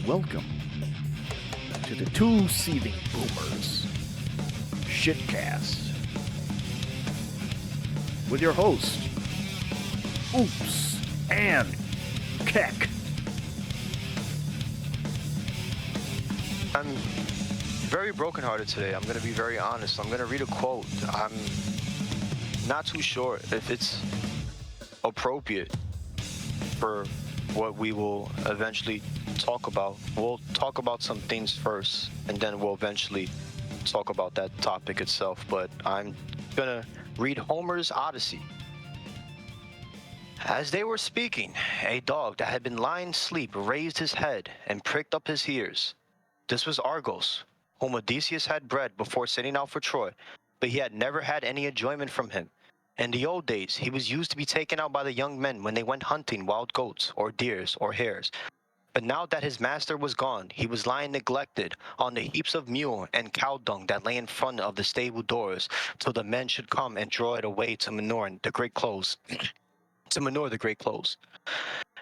welcome to the Two Seething Boomers Shitcast with your host, Oops and Keck. I'm very brokenhearted today. I'm going to be very honest. I'm going to read a quote. I'm not too sure if it's appropriate for what we will eventually talk about. We'll talk about some things first, and then we'll eventually talk about that topic itself. But I'm going to read Homer's Odyssey. As they were speaking, a dog that had been lying asleep raised his head and pricked up his ears. This was Argos, whom Odysseus had bred before setting out for Troy, but he had never had any enjoyment from him. In the old days, he was used to be taken out by the young men when they went hunting wild goats or deers or hares. But now that his master was gone, he was lying neglected on the heaps of mule and cow dung that lay in front of the stable doors, till the men should come and draw it away to manure the great clothes.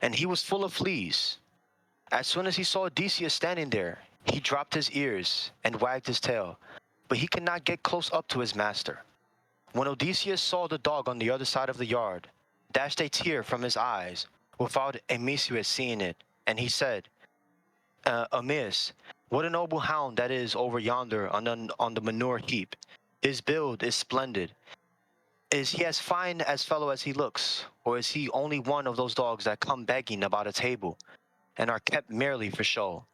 And he was full of fleas. As soon as he saw Odysseus standing there, he dropped his ears and wagged his tail, but he could not get close up to his master. When Odysseus saw the dog on the other side of the yard, dashed a tear from his eyes without Odysseus seeing it, and he said, Amiss, what a noble hound that is over yonder on the manure heap. His build is splendid. Is he as fine as fellow as he looks, or is he only one of those dogs that come begging about a table, and are kept merely for show?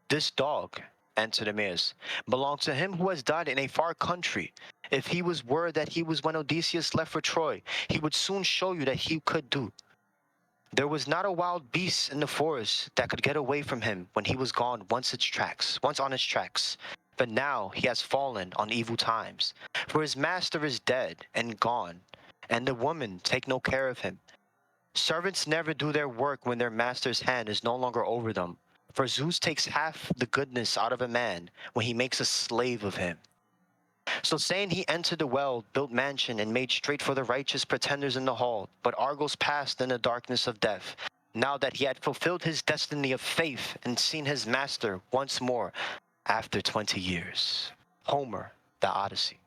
This dog, answered Amiss, belongs to him who has died in a far country. If he was word that he was when Odysseus left for Troy, he would soon show you that he could do. There was not a wild beast in the forest that could get away from him when he was gone once on his tracks. But now he has fallen on evil times, for his master is dead and gone, and the women take no care of him. Servants never do their work when their master's hand is no longer over them, for Zeus takes half the goodness out of a man when he makes a slave of him. So saying, he entered the well-built mansion and made straight for the righteous pretenders in the hall, but Argos passed in the darkness of death, now that he had fulfilled his destiny of faith and seen his master once more after 20 years. Homer, the Odyssey.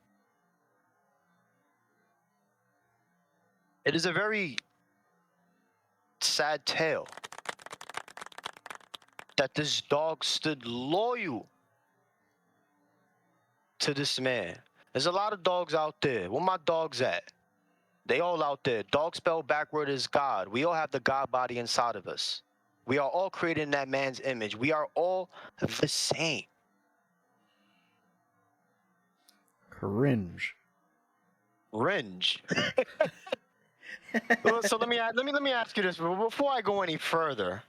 It is a very sad tale that this dog stood loyal to this man. There's a lot of dogs out there. Where my dogs at? They all out there. Dog spelled backward is God. We all have the God body inside of us. We are all created in that man's image. We are all the same. Cringe. So let me ask you this before I go any further.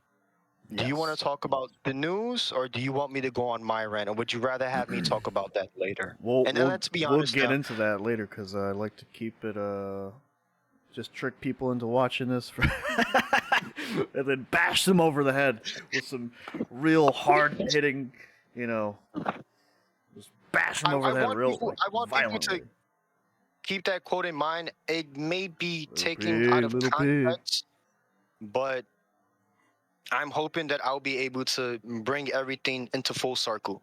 Do you want to talk about the news, or do you want me to go on my rant, or would you rather have me talk about that later? Let's be honest. We'll get into that later, because I like to keep it, just trick people into watching this, and then bash them over the head with some real hard-hitting, just bash them over the head I want violently. people to keep that quote in mind. It may be taken out of context, but I'm hoping that I'll be able to bring everything into full circle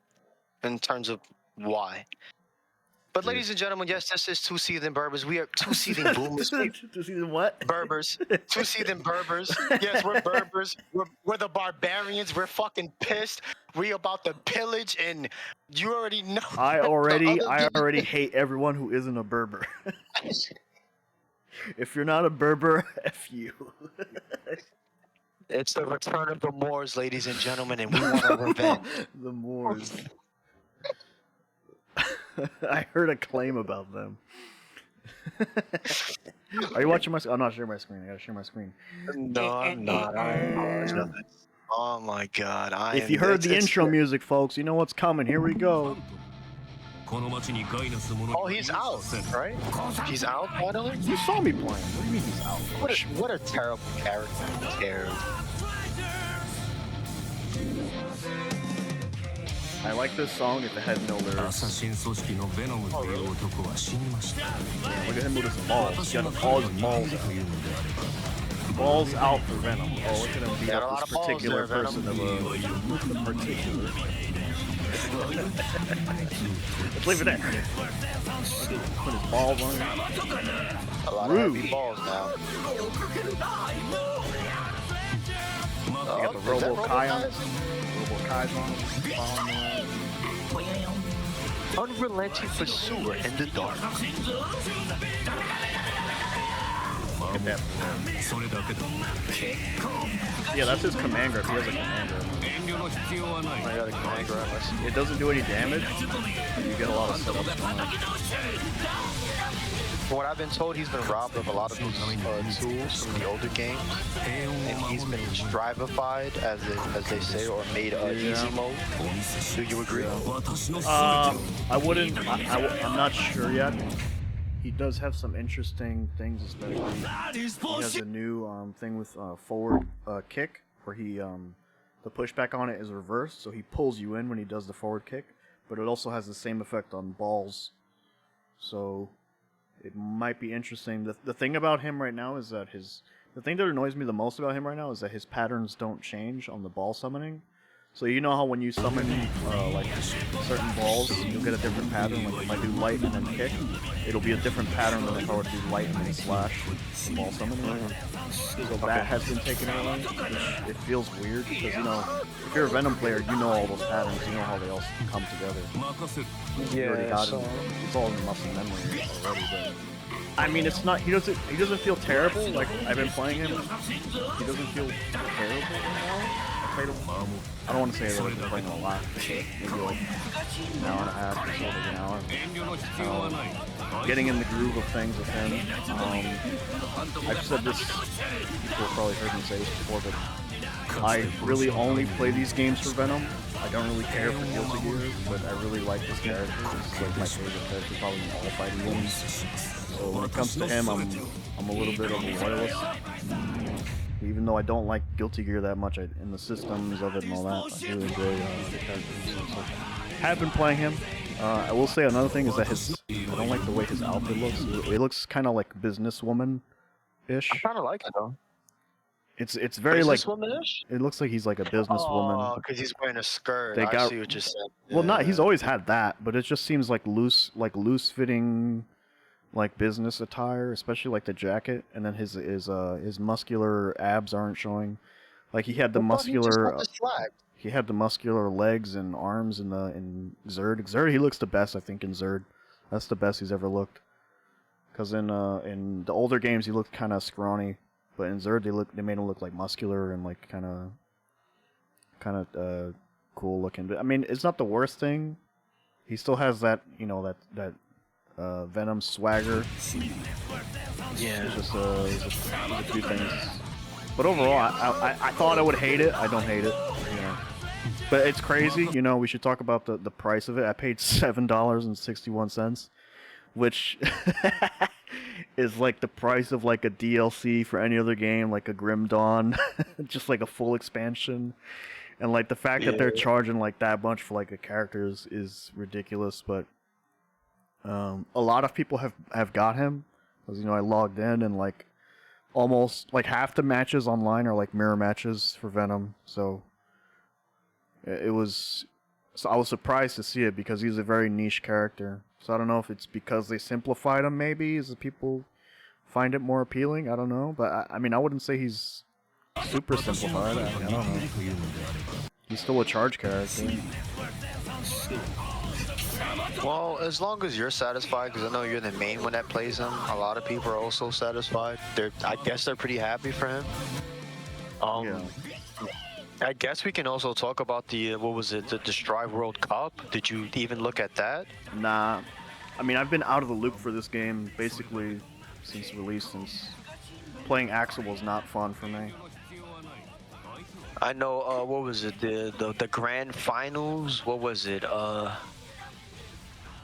in terms of why. But ladies and gentlemen, yes, this is Two Seething Berbers. We are Two Seething Boomers. Two Seething what? Berbers. Two Seething Berbers. Yes, we're Berbers. We're the barbarians. We're fucking pissed. We about to pillage, and you already know. I already hate everyone who isn't a Berber. If you're not a Berber, F you. It's the return of the Moors, ladies and gentlemen, and we want our revenge. The Moors. I heard a claim about them. Are you watching my screen? I'm not sharing my screen. I gotta share my screen. No, I'm not. Oh my god. If you heard the intro music, folks, you know what's coming. Here we go. Oh, he's out, right? He's out, finally? You saw me playing. What do you mean he's out? What a terrible character. Terrible. I like this song if it had no lyrics. Oh, really? Yeah, look at him with his balls. He's got all his balls out. balls out for Venom. Oh, look at him beat Got a up lot this of balls particular there, person of a particular. Let's leave it there. Put his balls on. A lot Rude. of heavy balls now. You got the Is that Robo Kai on it. Robo-Kai's? Robo Kai's on it. Unrelenting pursuer in the dark. Look at that. それだけだ Yeah, that's his command grip. He has a command grip. 遠慮の必要はない I got a command grab. It doesn't do any damage. You get a lot of setups from it. From what I've been told, he's been robbed of a lot of his tools from the older games, and he's been strivified, as they say, or made easy mode. Do you agree? I wouldn't. I'm not sure yet. He does have some interesting things, especially he has a new thing with forward kick, where he the pushback on it is reversed, so he pulls you in when he does the forward kick, but it also has the same effect on balls. So it might be interesting. The thing about him right now is that the thing that annoys me the most about him right now is that his patterns don't change on the ball summoning. So you know how when you summon like certain balls, you'll get a different pattern. Like if I do light and then kick, it'll be a different pattern than if I were to do light and then slash the ball summoning. So that has been taken away, which it feels weird because if you're a Venom player, you know all those patterns, you know how they all come together. You already got it. It's all in muscle memory already. But I mean, it's not. He doesn't feel terrible. Like I've been playing him. He doesn't feel terrible right now. I don't want to say that I've been playing a lot. Maybe like an hour and a half or so, like an hour. Getting in the groove of things with him. I've said this. People have probably heard me say this before, but I really only play these games for Venom. I don't really care for Guilty Gear, but I really like this character. This is like my favorite character, probably in all fighting games. So when it comes to him, I'm a little bit of a loyalist. Even though I don't like Guilty Gear that much, in the systems of it and all that, I really enjoy the character. So, have been playing him. I will say another thing is that I don't like the way his outfit looks. It looks kind of like businesswoman-ish. I kind of like it though. It's very like Businesswoman-ish? it looks like he's like a businesswoman. Oh, because he's wearing a skirt. They I got- see what you're saying. Well, not Yeah. he's always had that, but it just seems like loose fitting, like business attire, especially like the jacket, and then his muscular abs aren't showing. Like he had the I thought he just muscular. got this flag. He had the muscular legs and arms in Zerd. Zerd, he looks the best, I think, in Zerd. That's the best he's ever looked. Cause in the older games he looked kind of scrawny, but in Zerd they made him look like muscular and like kind of cool looking. But I mean, it's not the worst thing. He still has that that Venom swagger. Yeah. It's just there's a few things. But overall, I thought I would hate it. I don't hate it. But it's crazy. We should talk about the price of it. I paid $7.61, which is like the price of like a DLC for any other game, like a Grim Dawn, just like a full expansion. And like the fact that they're charging like that much for like a character is ridiculous. But a lot of people have got him, because I logged in and like almost like half the matches online are like mirror matches for Venom. So I was surprised to see it because he's a very niche character. So I don't know if it's because they simplified him, maybe, as the people find it more appealing. I don't know, but I mean I wouldn't say he's super simplified. I don't know. He's still a charge character. Well, as long as you're satisfied, because I know you're the main one that plays him, a lot of people are also satisfied. I guess they're pretty happy for him. Yeah. I guess we can also talk about the Strive World Cup. Did you even look at that? Nah. I mean, I've been out of the loop for this game basically since release, since playing Axel was not fun for me. I know, what was it, the grand finals, what was it,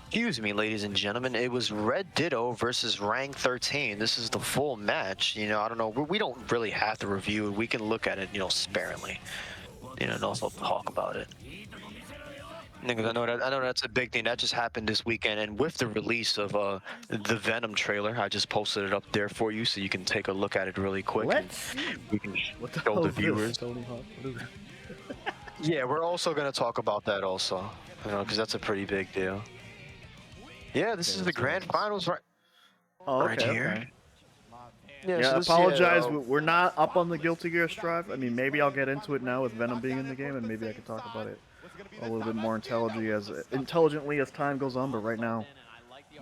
excuse me, ladies and gentlemen, it was Red Ditto versus Rank 13. This is the full match. I don't know, we don't really have to review it. We can look at it, sparingly, and also talk about it. Niggas, I know that's a big thing that just happened this weekend, and with the release of the Venom trailer, I just posted it up there for you so you can take a look at it really quick, and Let's see. we can What the show hell the is this? viewers. Tony Hawk? What is it? Yeah, we're also gonna talk about that also, because that's a pretty big deal. Yeah, this Okay, is the let's grand finals Oh, right okay, here. okay. Yeah, Yeah, so this apologize. We're not up on the Guilty Gear Strive. I mean, maybe I'll get into it now with Venom being in the game, and maybe I can talk about it a little bit more intelligently as time goes on. But right now,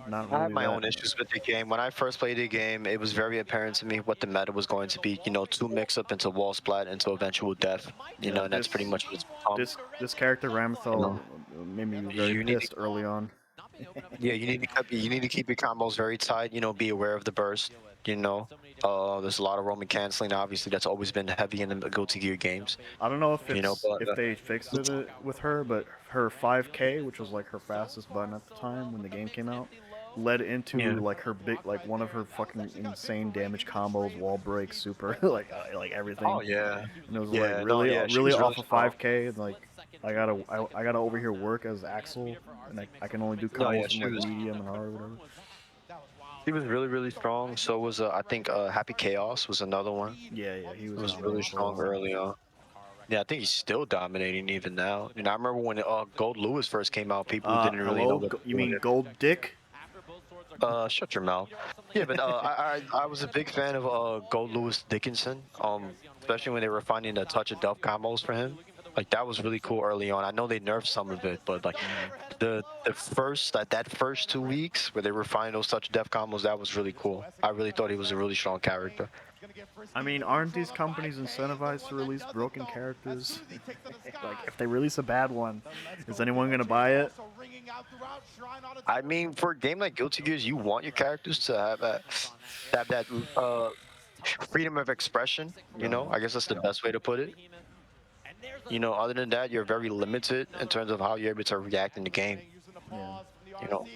not I have really my that. own issues with the game. When I first played the game, it was very apparent to me what the meta was going to be. You know, 2 mix-up into wall splat into eventual death. You Yeah, know, and that's pretty much what it's become. this character You Ramthal know, made me very you need to, pissed early on. yeah, you need to keep your combos very tight. You know, be aware of the burst. You know, there's a lot of roaming canceling. Obviously, that's always been heavy in the Guilty Gear games. I don't know if You know, but if they fixed it with her, but her 5K, which was like her fastest button at the time when the game came out, led into yeah. like her big like one of her fucking insane damage combos, wall break, super like everything. Oh yeah, And it was like yeah. No, really yeah. She really was really off of strong. 5K, and like I gotta over here work as Axel, and I can only do No, yeah. combos from like medium and hard or whatever. She was really strong. So was I think Happy Chaos was another one. Yeah, he It was was dominating really for a strong while. early on. Yeah, I think he's still dominating even now. And I remember when Gold Lewis first came out, people didn't really know Hello, what to you do with mean it. Gold Dick? Shut your mouth. Yeah, but I was a big fan of Gold Lewis Dickinson. Especially when they were finding the touch of death combos for him. Like that was really cool early on. I know they nerfed some of it, but like the first that first 2 weeks where they were finding those touch of death combos, that was really cool. I really thought he was a really strong character. I mean, aren't these companies incentivized to release broken characters? Like, if they release a bad one, is anyone gonna buy it? I mean, for a game like Guilty Gears, you want your characters to have that freedom of expression. You know, I guess that's the best way to put it. You know, other than that, you're very limited in terms of how you're able to react in the game. Yeah. You know,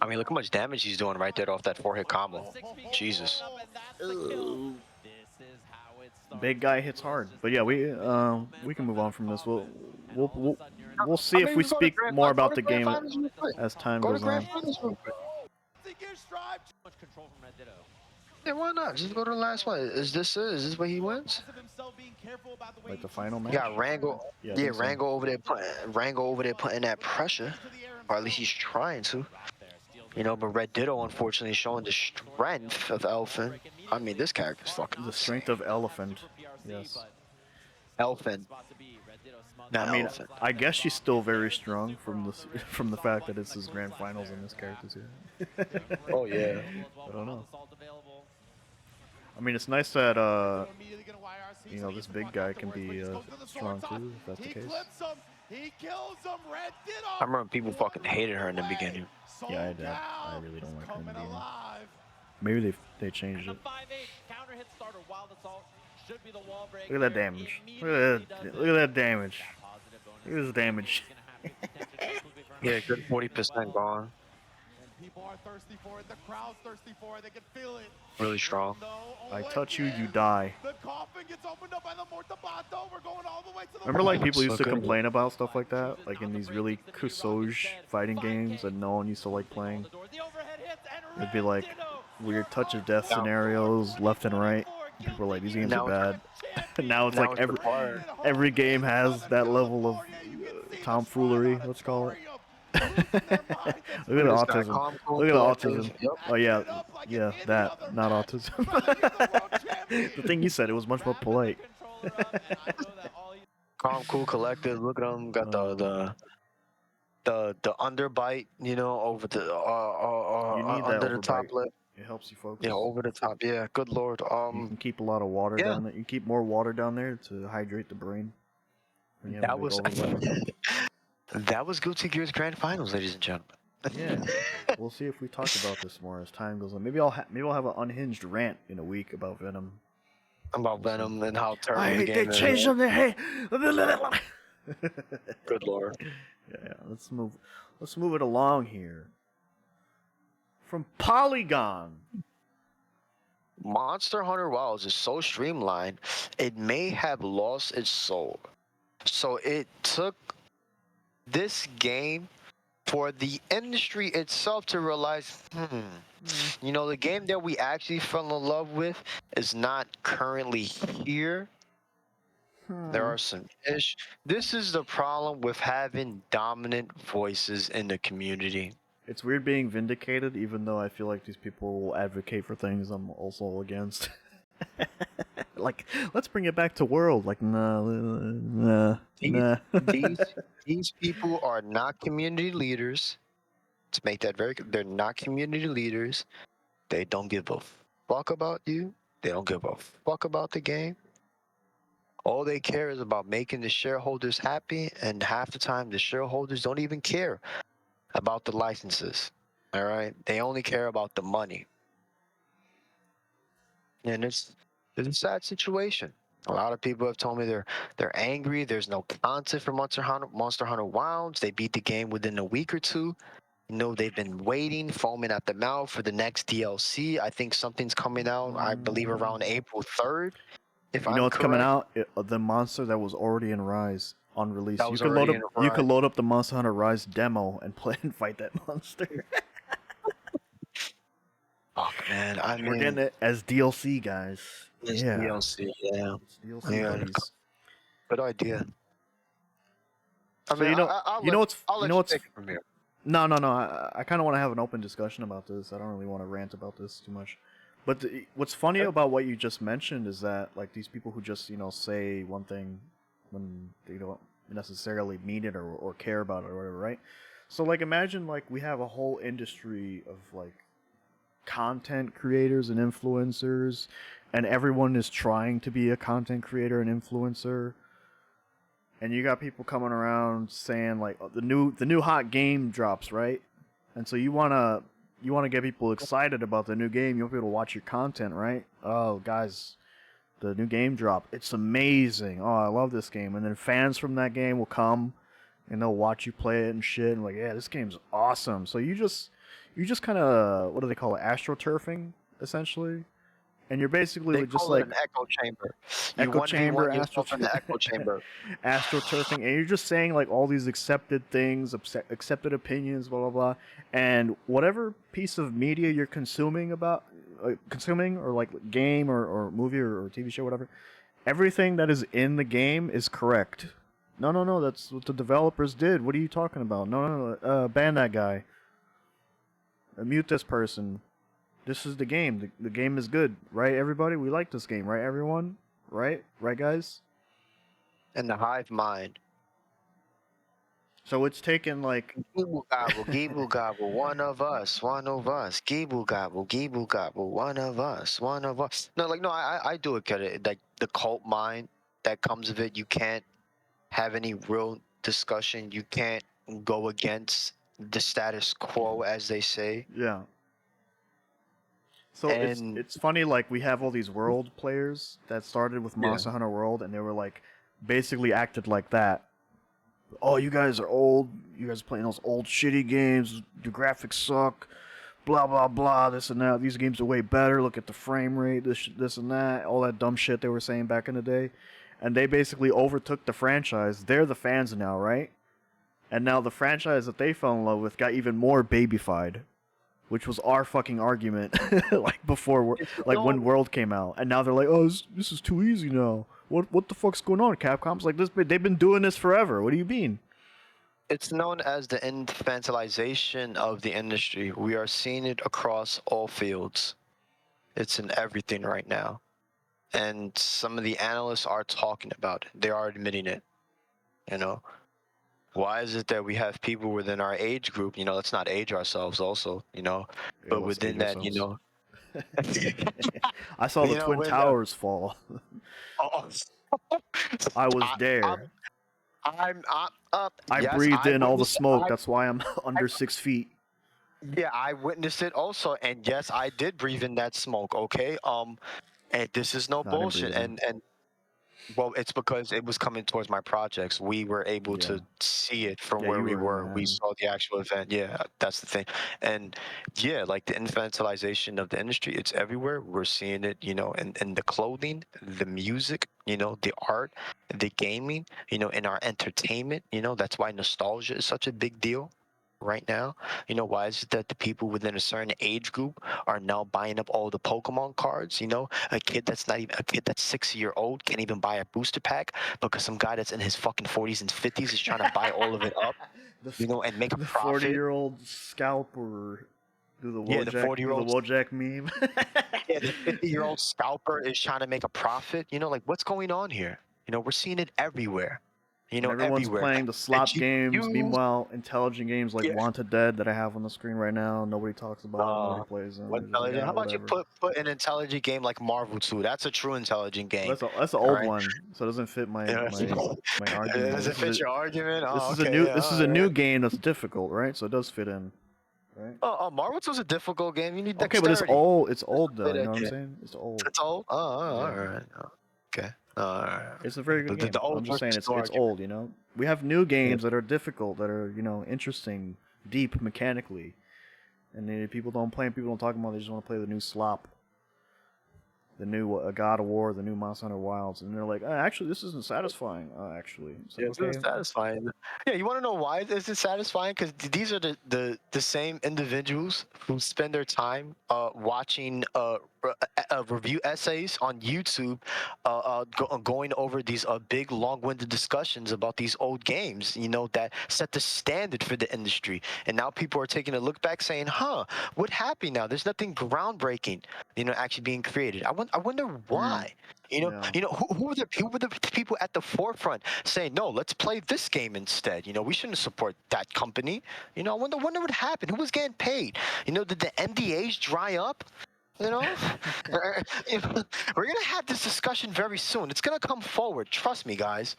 I mean, look how much damage he's doing right there off that 4-hit combo. Jesus. Big guy hits hard, but yeah, we can move on from this. We'll we'll, we'll see I if mean, we we go to speak more go about to the grand game finals real quick. as time Go to goes grand on. finals real quick. Yeah, why not? Just go to the last one. Is this where he wins? Like the final match. You got Rango. Yeah, I Yeah, think so. Rango over there putting that pressure, or at least he's trying to. You know, but Red Ditto unfortunately showing the strength of Elfin. I mean, this character's fucking The strength of Elephant. Yes. Elfin. Not I mean, Elephant. I guess she's still very strong from the from the fact that it's his grand finals and this character's here. Oh yeah. I don't know. I mean, it's nice that you know, this big guy can be strong too, if that's the case. I remember people fucking hated her in the beginning. Yeah, I did. I really don't like her in the beginning. Maybe they changed it. Look at that damage. Look at that damage. Look at this damage. Yeah, good 40% gone. Really strong. I touch you, you die. Remember, like, people used to complain about stuff like that? Like, in these really Kusoj fighting games that no one used to like playing? It'd be like weird touch of death scenarios left and right. People were like, these games are bad. Now it's like every game has that level of tomfoolery, let's call it. Look at the autism. Look at the autism. Oh yeah, that, not autism. The thing you said, it was much more polite. Calm, cool, collected. Look at him. Got the underbite, you know, over the You need that under the top overbite. lip. It helps you focus. Yeah, over the top. Yeah, good lord. You can keep a lot of water down there. You keep more water down there to hydrate the brain. When you have a big overbite. That was Guilty Gear's grand finals, ladies and gentlemen. Yeah, we'll see if we talk about this more as time goes on. Maybe I'll have an unhinged rant in a week about Venom. About Venom and how terrible the game they is. changed them. Good lord. Yeah, let's move it along here. From Polygon. Monster Hunter Wilds is so streamlined, it may have lost its soul. So it took this game for the industry itself to realize, the game that we actually fell in love with is not currently here. There are some ish. This is the problem with having dominant voices in the community. It's weird being vindicated, even though I feel like these people will advocate for things I'm also against. Like, let's bring it back to World. Like, nah. These people are not community leaders. To make that very clear, they're not community leaders. They don't give a fuck about you. They don't give a fuck about the game. All they care is about making the shareholders happy, and half the time the shareholders don't even care about the licenses. All right, they only care about the money, and it's a sad situation. A lot of people have told me they're angry. There's no content for Monster Hunter Wilds. They beat the game within a week or two. They've been waiting, foaming at the mouth for the next DLC. I think something's coming out, I believe, around April 3rd, if You know I'm what's coming correct. out? The monster that was already in Rise on release. That You was could load already up. in You could Rise. load up the Monster Hunter Rise demo and play and fight that monster. Oh, man, I We're getting mean, it as DLC, guys. it's Yeah, DLC, yeah. it's DLC, Yeah, buddies. good idea. I So mean, you know, I'll you know let what's, I'll you let know you what's. take it from here. No. I kind of want to have an open discussion about this. I don't really want to rant about this too much. But what's funny about what you just mentioned is that like these people who just say one thing when they don't necessarily mean it or care about it or whatever, right? So like imagine like we have a whole industry of like content creators and influencers, and everyone is trying to be a content creator and influencer, and you got people coming around saying like the new hot game drops, right? And so you wanna get people excited about the new game. You want people to watch your content, right? Oh, guys, the new game drop. It's amazing. Oh, I love this game. And then fans from that game will come and they'll watch you play it and shit. And like, yeah, this game's awesome. So you just kind of, what do they call it? AstroTurfing, essentially. And you're basically They just call it like an echo chamber. You echo 1v1 chamber, yourself in the echo chamber. astroturfing, and you're just saying like all these accepted things, accepted opinions, blah blah blah, and whatever piece of media you're consuming or like game or movie or TV show, whatever, everything that is in the game is correct. No, that's what the developers did. What are you talking about? No, ban that guy. Mute this person. This is the game. The game is good, right? Everybody, we like this game, right? Everyone, right? Right, guys. In the hive mind. So it's taken like Geeble gobble, one of us, Geeble gobble, one of us. No, I do get it. Like the cult mind that comes of it, you can't have any real discussion. You can't go against the status quo, as they say. yeah. So it's And it's funny like we have all these world players that started with yeah, Monster Hunter World and they were like basically acted like that. Oh, you guys are old. You guys are playing those old shitty games. The graphics suck. Blah blah blah. This and that. These games are way better. Look at the frame rate. This and that. All that dumb shit they were saying back in the day, and they basically overtook the franchise. They're the fans now, right? And now the franchise that they fell in love with got even more babyfied, which was our fucking argument, like before, it's like when known, World came out, and now they're like, oh, this is too easy now. What the fuck's going on? Capcom's like this. They've been doing this forever. What do you mean? it's known as the infantilization of the industry. We are seeing it across all fields. It's in everything right now. And some of the analysts are talking about it. They are admitting it. You know, why is it that we have people within our age group? Let's not age ourselves, also. Yeah, But let's within age that, ourselves. you I saw the Twin when Towers fall. oh, I was I, I'm, there. I'm up. I Yes, breathed I in all the witnessed. smoke. That's why I'm I, under 6 feet. yeah, I witnessed it also, and yes, I did breathe in that smoke. Okay, and this is no No, I didn't breathe bullshit. it in. And well, it's because it was coming towards my projects. We were able Yeah. to see it from Yeah, where you we were in were. We Manhattan. saw the actual event. Yeah, that's the thing. And yeah, like the infantilization of the industry, it's everywhere. We're seeing it, in the clothing, the music. the art, the gaming, and our entertainment. That's why nostalgia is such a big deal right now. Why is it that the people within a certain age group are now buying up all the Pokemon cards? A kid that's not even a kid that's 6 year old can't even buy a booster pack because some guy that's in his fucking 40s and 50s is trying to buy all of it up, and make a the profit. 40-year-old scalper. Do the Yeah, the Wojak, do the 40-year-old. Wojak meme. Yeah, the 50-year-old scalper is trying to make a profit. Like what's going on here? We're seeing it everywhere. And everyone's Everywhere. playing the The slop games. GPUs. Meanwhile, intelligent games like Yeah. Wanted Dead that I have on the screen right now, nobody talks about, nobody plays them. What They're just like, intelligent? How about you whatever. put an intelligent game like Marvel 2? That's a true intelligent game. That's an All old right. one, so it doesn't fit my Yeah. my argument. Does it fit your argument? Oh, okay. This is a new game that's difficult, right? So it does fit in, right? Marvel 2 is a difficult game. You need Okay, but dexterity. it's old though. You know what I'm Yeah. saying? It's old. It's old. Oh, Yeah. all right. Okay. All right. It's a very good game. The old I'm just saying versus it's new old. We have new games that are difficult, that are interesting, deep mechanically, and people don't play. People don't talk about. They just want to play the new slop, the new God of War, the new Monster Hunter Wilds, and they're like, actually, this isn't satisfying. Actually, it's like, Yeah, it's satisfying. Yeah, you want to know why this is satisfying? Because these are the same individuals who spend their time watching review essays on YouTube, going over these big, long-winded discussions about these old games, that set the standard for the industry. And now people are taking a look back saying, what happened now? There's nothing groundbreaking, actually being created. I wonder why. Yeah. Who were the people at the forefront saying, no, let's play this game instead? We shouldn't support that company. I wonder what happened. Who was getting paid? Did the NDAs dry up? We're gonna have this discussion very soon. It's gonna come forward. Trust me, guys.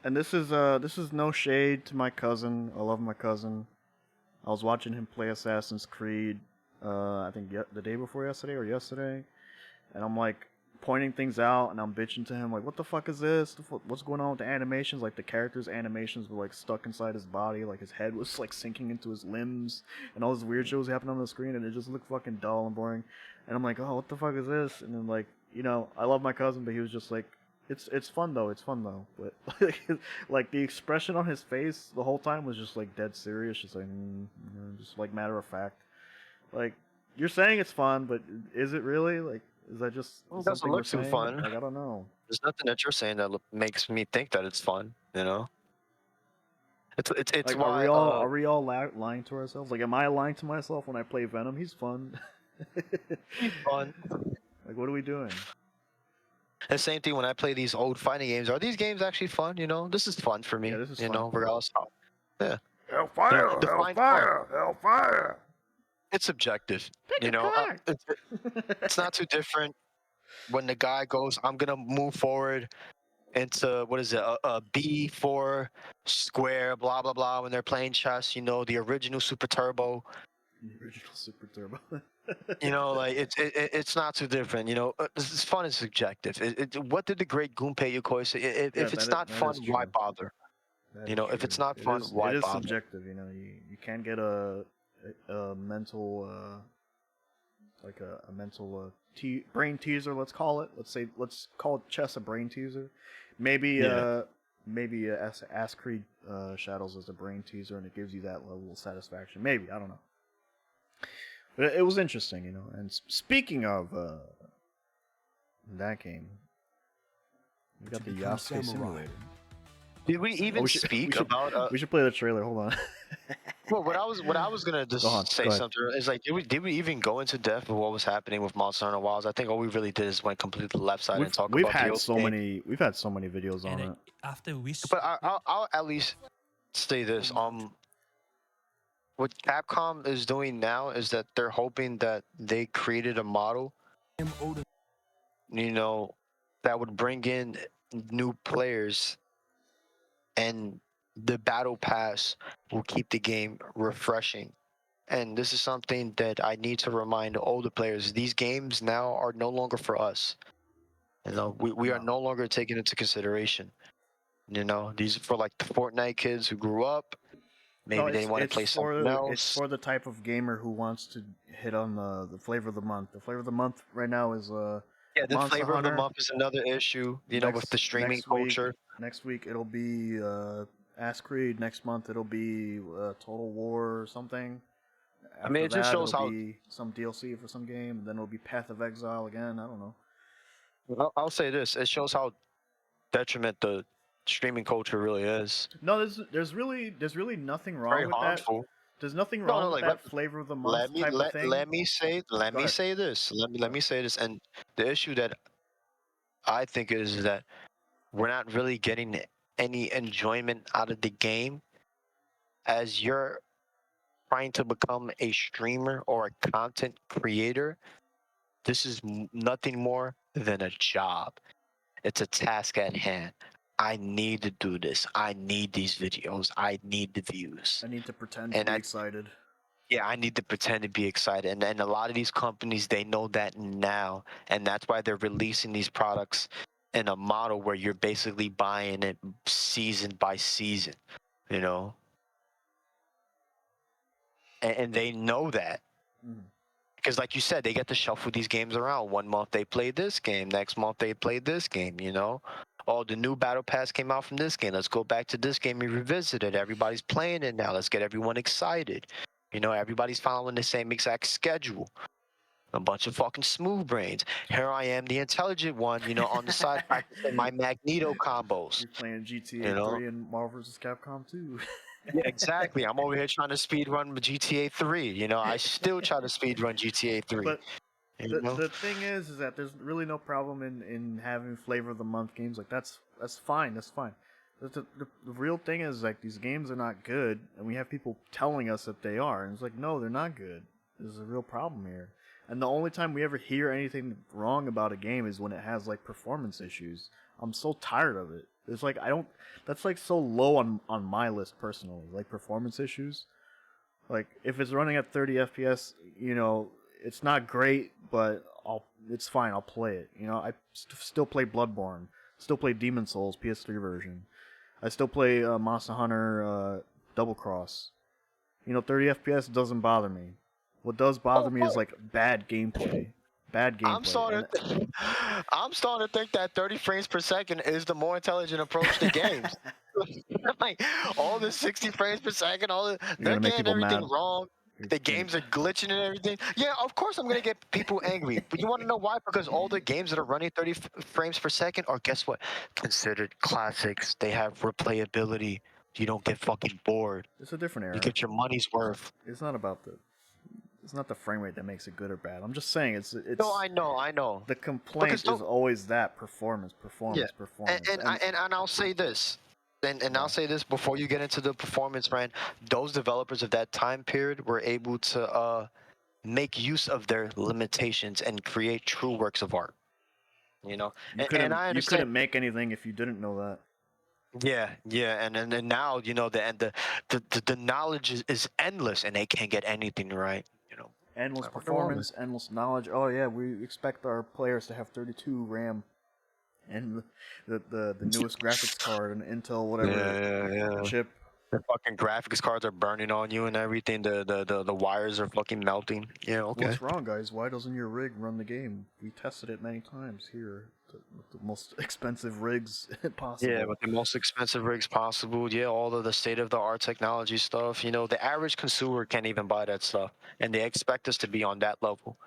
And this is no shade to my cousin. I love my cousin. I was watching him play Assassin's Creed. I think the day before yesterday, and I'm like pointing things out, and I'm bitching to him like, "What the fuck is this? What's going on with the animations? Like the characters' animations were like stuck inside his body, like his head was like sinking into his limbs, and all this weird shit was happening on the screen, and it just looked fucking dull and boring." And I'm like, "Oh, what the fuck is this?" And then like, I love my cousin, but he was just like, "It's fun though, But like the expression on his face the whole time was just like dead serious, just like just like matter of fact. Like you're saying it's fun, but is it really? Like, is that just It doesn't something look we're too saying? fun. Like I don't know. There's nothing that you're saying that makes me think that it's fun. It's Like, why. are we all lying to ourselves? Like, am I lying to myself when I play Venom? He's fun. He's fun. Like, what are we doing? The same thing when I play these old fighting games. Are these games actually fun? This is fun for me. Yeah, this is fun. Regardless. Yeah. Hellfire! Define Hellfire! Hellfire! It's subjective. Pick a card. It's not too different when the guy goes, I'm gonna move forward into what is it, a B4 square, blah blah blah. When they're playing chess, the original Super Turbo. The original Super Turbo. Like it's not too different. It's fun and subjective. What did the great Gunpei Yokoi say? If it's not fun, why bother? If it's not fun, why it is bother? subjective. You can't get a mental like a mental brain teaser. Let's call it. Let's call chess a brain teaser. Maybe Ass Creed Shadows is a brain teaser, and it gives you that level of satisfaction. Maybe, I don't know. But it was interesting, And speaking of that game, we got the Yasuke Simulator. Did we even speak about? We should play the trailer. Hold on. Well, what I was gonna just say something is like, did we even go into depth of what was happening with Monster Hunter Wilds? I think all we really did is went completely left side and talk about. We've had so many videos on it. After we. But I'll at least say this. What Capcom is doing now is that they're hoping that they created a model, that would bring in new players, and the battle pass will keep the game refreshing. And this is something that I need to remind older players. These games now are no longer for us. We are no longer taken into consideration. These are for like the Fortnite kids who grew up. Maybe they want to play something else. It's for the type of gamer who wants to hit on the flavor of the month. The flavor of the month right now is Yeah, the Monster flavor of the Hunter. month is another issue, with the streaming culture. Next week it'll be Ass Creed. Next month it'll be Total War or something. I mean, After it just that shows it'll how be some DLC for some game, and then it'll be Path of Exile again. I don't know. I'll say this: it shows how detriment the streaming culture really is. No, there's really nothing wrong Very with that. harmful. There's nothing No, wrong no, with like that flavor of the month let me type of let thing. let me say let Go me ahead. say this. Let me say this, and the issue that I think is that we're not really getting any enjoyment out of the game as you're trying to become a streamer or a content creator. This is nothing more than a job. It's a task at hand. I need to do this. I need these videos. I need the views. I need to pretend to And be excited. yeah, I need to pretend to be excited. And a lot of these companies, they know that now. And that's why they're releasing these products in a model where you're basically buying it season by season, you know? And they know that. Mhm. Because like you said, they get to shuffle these games around. One month they play this game, next month they play this game, you know? Oh, the new battle pass came out from this game. Let's go back to this game and revisit it. Everybody's playing it now. Let's get everyone excited. Everybody's following the same exact schedule. A bunch of fucking smooth brains. Here I am, the intelligent one, on the side practicing my Magneto combos. You're playing GTA You know? 3 and Marvel vs. Capcom 2. Yeah, exactly. I'm over here trying to speed run GTA 3. I still try to speed run GTA 3. But You know? the thing is that there's really no problem in having flavor of the month games. Like that's fine. That's fine. The real thing is like these games are not good, and we have people telling us that they are, and it's like no, they're not good. There's a real problem here. And the only time we ever hear anything wrong about a game is when it has like performance issues. I'm so tired of it. It's like I don't. That's like so low on my list personally. Like performance issues. Like if it's running at 30 FPS, it's not great, but it's fine. I'll play it. I still play Bloodborne. Still play Demon Souls PS3 version. I still play Monster Hunter Double Cross. 30 FPS doesn't bother me. What does bother me is like bad gameplay. Bad gameplay. I'm starting to think that 30 frames per second is the more intelligent approach to games. Like all the 60 frames per second, they're getting everything wrong. The games are glitching and everything. Yeah, of course I'm gonna get people angry. But you want to know why? Because all the games that are running 30 frames per second are, guess what? Considered classics. They have replayability. You don't get fucking bored. It's a different era. You get your money's worth. It's not about it's not the frame rate that makes it good or bad. I'm just saying it's. No, I know. The complaint is always that performance. And I'll say this. And I'll say this before you get into the performance, Ryan. Those developers of that time period were able to make use of their limitations and create true works of art. And I understand. You couldn't make anything if you didn't know that. Yeah, and now the knowledge is endless, and they can't get anything right. Endless performance, endless knowledge. Oh yeah, we expect our players to have 32 RAM and the newest graphics card and Intel whatever chip. The fucking graphics cards are burning on you and everything. The wires are fucking melting. Yeah, okay. What's wrong, guys? Why doesn't your rig run the game? We tested it many times here. The most expensive rigs possible. Yeah, with the most expensive rigs possible. Yeah, all of the state-of-the-art technology stuff. The average consumer can't even buy that stuff, and they expect us to be on that level.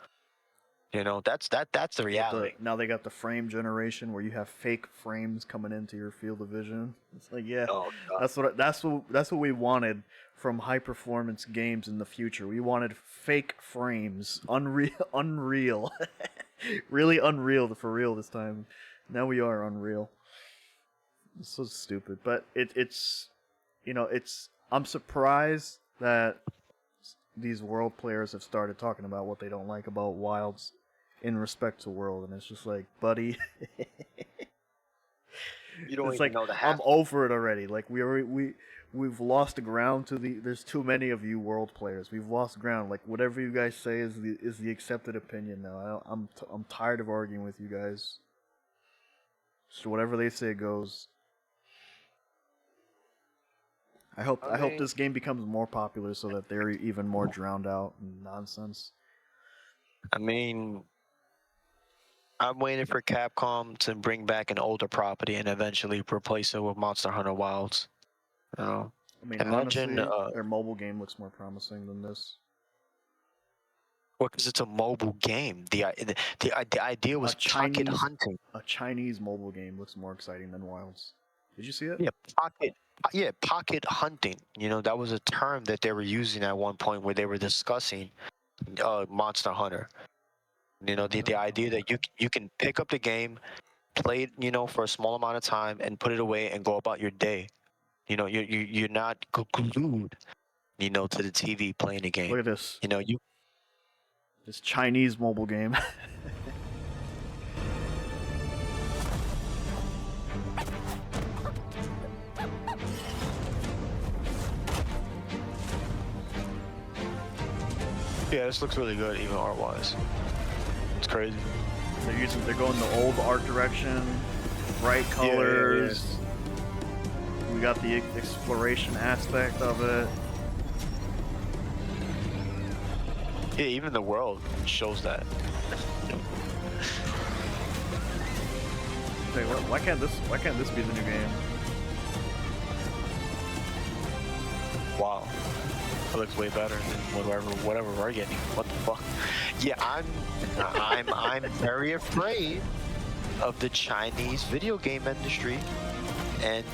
That's the reality. Now they got the frame generation where you have fake frames coming into your field of vision. It's like, that's what we wanted from high performance games in the future. We wanted fake frames, unreal, really unreal for real this time. Now we are unreal. It's so stupid, but it's I'm surprised that these world players have started talking about what they don't like about Wilds in respect to World, and it's just like, buddy, you don't it's even like, know the I'm over it already. Like we've lost ground to there's too many of you World players. We've lost ground. Like whatever you guys say is the accepted opinion now. I'm tired of arguing with you guys. So whatever they say goes. I hope this game becomes more popular so that they're even more drowned out in nonsense. I mean, I'm waiting for Capcom to bring back an older property and eventually replace it with Monster Hunter Wilds. You know, I mean, imagine, honestly, their mobile game looks more promising than this. well, because it's a mobile game. The idea was pocket hunting. A Chinese mobile game looks more exciting than Wilds. Did you see it? Pocket hunting. You know, that was a term that they were using at one point where they were discussing Monster Hunter. You know, the idea that you can pick up the game, play it, you know, for a small amount of time, and put it away and go about your day. You know, you're not glued, you know, to the TV playing the game. Look at this. You know, This Chinese mobile game. yeah, this looks really good, even art-wise. It's crazy. They're going the old art direction, bright colors. We got the exploration aspect of it. Yeah, even the world shows that. Hey, why can't this be the new game? Wow, it looks way better than whatever we're getting. What the fuck? Yeah, I'm very afraid of the Chinese video game industry, and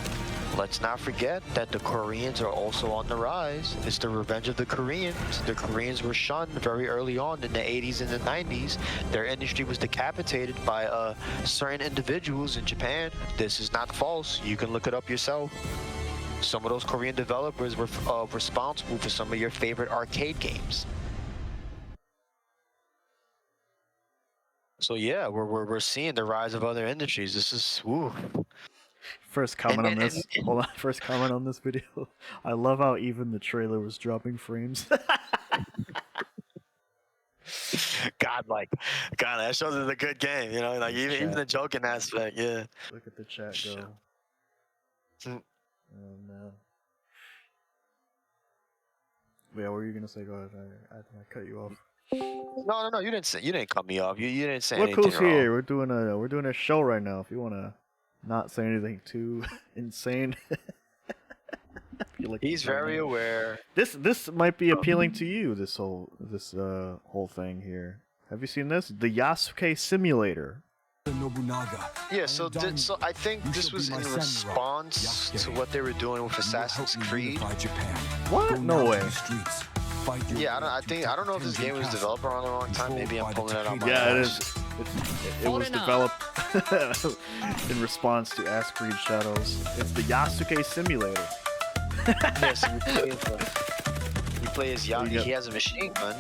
let's not forget that the Koreans are also on the rise. It's the revenge of the Koreans. The Koreans were shunned very early on in the 80s and the 90s. Their industry was decapitated by certain individuals in Japan. This is not false. You can look it up yourself. Some of those Korean developers were responsible for some of your favorite arcade games. So yeah, we're seeing the rise of other industries. This is woo. First comment on this. Hold on. First comment on this video. I love how even the trailer was dropping frames. God, that shows it's a good game. You know, like even the joking aspect. Yeah. Look at the chat go. Mm. Oh no. Yeah, what were you gonna say? Go ahead. I cut you off. No. You didn't cut me off. You didn't say Look anything who's wrong. here. We're doing a show right now. If you wanna not say anything too insane. He's very aware. This might be appealing to you. This whole thing here. Have you seen this? The Yasuke Simulator. Yeah, so I think this was in response to what they were doing with Assassin's Creed. What? No way. Yeah, I don't know if this game was developed around the wrong time. Maybe I'm pulling it out my Yeah, it ass. is. It was developed in response to Assassin's Creed Shadows. It's the Yasuke Simulator. Yes, you play as Yasuke. He has a machine gun.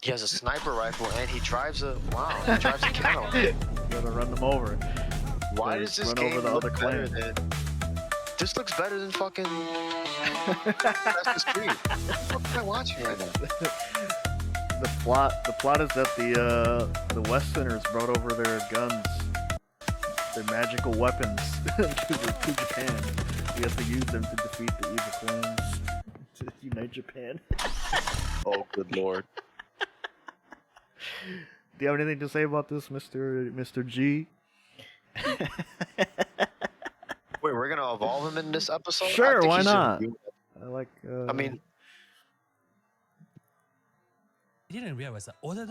He has a sniper rifle, and he drives a camel. You gotta run them over. Why does this game look better than? This looks better than fucking Assassin's Creed. What am I watching right now? The plot is that the Westerners brought over their guns, their magical weapons to Japan. We have to use them to defeat the evil clans to unite Japan. Oh, good lord. Do you have anything to say about this, Mr. G? Wait, we're gonna evolve him in this episode? Sure, why not? I like. I mean, didn't realize that Oda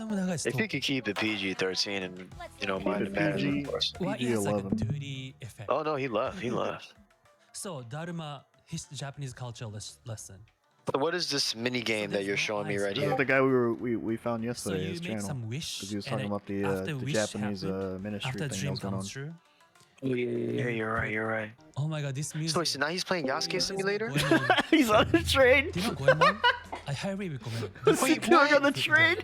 if you could keep the PG-13 and mind the manners, PG. of course. why it has like a 11. duty effect. Oh no, he left. He left. So Dharma, his Japanese culture lesson. So what is this mini game that you're showing me right This here? is the guy we found So yesterday. you His make channel. some wish, Because he was and talking about after the wish Japanese happened, ministry after thing that dream was going on. comes true. Yeah, you're right. Oh my god, this music. So wait, so now he's playing Yasuke Simulator? He's on the train. Do you know Goemon? I highly recommend. What's he doing on the train?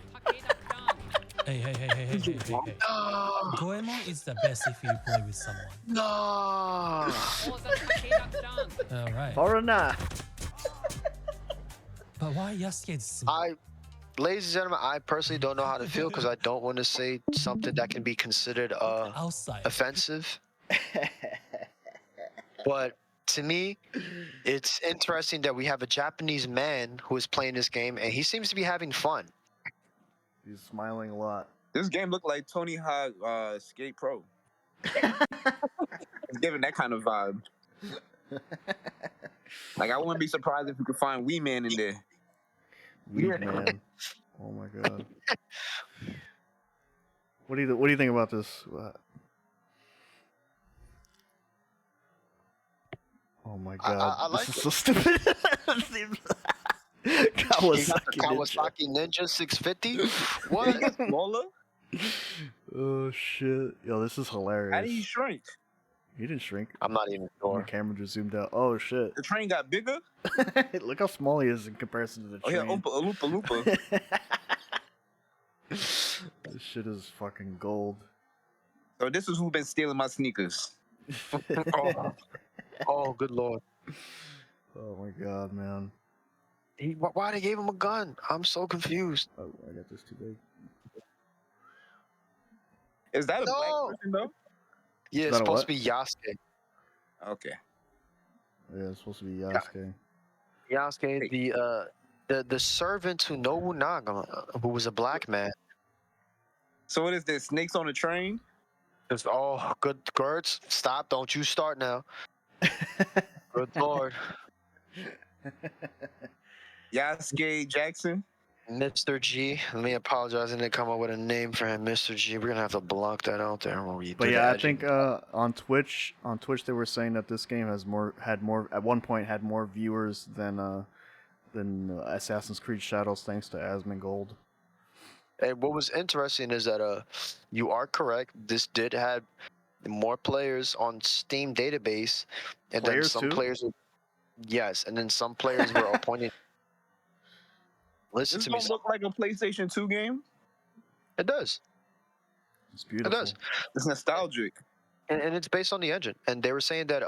Hey. Goemon is the best if you play with someone. No. Alright. Foreigner. But why Yasuke is simple? Ladies and gentlemen, I personally don't know how to feel because I don't want to say something that can be considered outside. offensive. But to me, it's interesting that we have a Japanese man who is playing this game and he seems to be having fun. He's smiling a lot. This game looked like Tony Hawk Skate Pro. It's giving that kind of vibe. Like I wouldn't be surprised if we could find Wee Man in there. Weed man. Oh my god. What do you think about this? Oh my god. I like this is it. so stupid. Kawasaki Ninja 650. What? Smaller? Oh shit. Yo, this is hilarious. How did he shrink? He didn't shrink. I'm not even The sure. camera just zoomed out. Oh shit. The train got bigger? Look how small he is in comparison to the Oh train. yeah, Oompa Loompa. This shit is fucking gold. So this is who been stealing my sneakers. Oh, good lord. Oh my god, man. Why they gave him a gun? I'm so confused. Oh, I got this too big. Is that a No! black person though? Yeah, Is it's that a supposed what? to be Yasuke. Okay. Yeah, it's supposed to be Yasuke. Yasuke, the servant to Nobunaga, who was a black man. So what is this? Snakes on a train? Just good Gertz, stop! Don't you start now. Good lord, Yasuke Jackson? Mr. G. Let me apologize. I didn't come up with a name for him, Mr. G. We're gonna have to block that out there when we. But do yeah, the I think edging. on Twitch they were saying that this game had more at one point had more viewers than Assassin's Creed Shadows, thanks to Asmongold. And what was interesting is that you are correct. This did have more players on Steam database, and then Players some too? players. Yes, and then some players were appointed. Listen This to me. don't look like a PlayStation 2 game. It does. It's beautiful. It does. It's nostalgic. And it's based on the engine. And they were saying that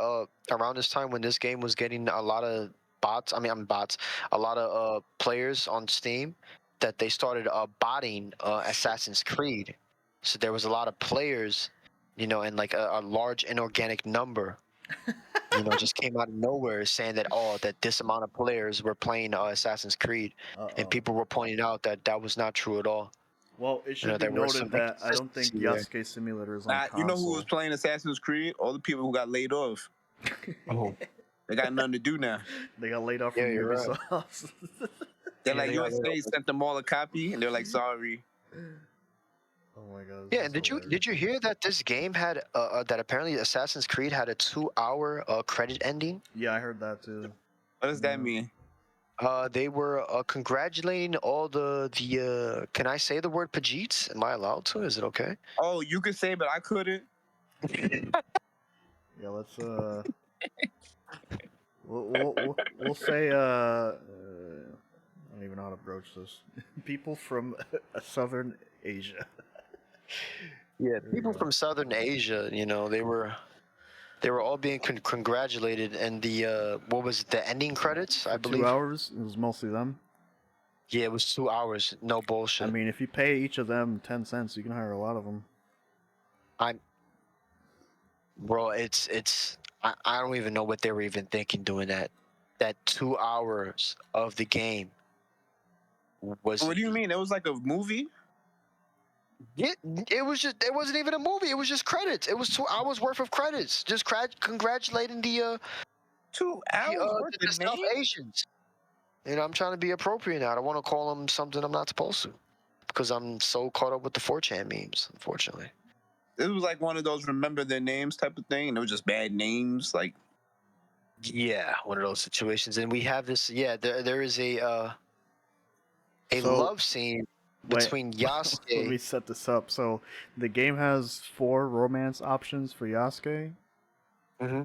around this time when this game was getting a lot of a lot of players on Steam, that they started botting Assassin's Creed. So there was a lot of players, and like a large inorganic number, just came out of nowhere saying that that this amount of players were playing Assassin's Creed, and people were pointing out that that was not true at all. Well, it should be there were some noted that I don't think inconsistency Yasuke Simulator is on console. You know who was playing Assassin's Creed? All the people who got laid off. Oh. They got nothing to do now. They got laid off from you're right. Ubisoft. They're Yeah, like, they got laid USA off. sent them all a copy, and they're like, sorry. Oh my god. Yeah, and did you hear that this game had that apparently Assassin's Creed had a 2-hour credit ending? Yeah, I heard that too. What does that mean? They were congratulating all the can I say the word Pajits? Am I allowed to? Is it okay? Oh, you could say, but I couldn't. Yeah, let's we'll say I don't even know how to broach this. People from Southern Asia. Yeah, people from Southern Asia, they were all being congratulated, and the what was it, the ending credits? I believe. 2 hours. It was mostly them. Yeah, it was 2 hours. No bullshit. I mean, if you pay each of them 10 cents, you can hire a lot of them. Bro, I don't even know what they were even thinking doing that. That 2 hours of the game was. What do you mean? It was like a movie? It wasn't even a movie. It was just credits. It was 2 hours worth of credits. Just congratulating the 2 hours worth the of South names? Asians. I'm trying to be appropriate now. I don't want to call them something I'm not supposed to, because I'm so caught up with the 4chan memes, unfortunately. It was like one of those remember their names type of thing, and it was just bad names. Like, Yeah, one of those situations. And we have this. Yeah, there is a So- love scene between Let me Yasuke. set this up. So, the game has 4 romance options for Yasuke. Mm-hmm.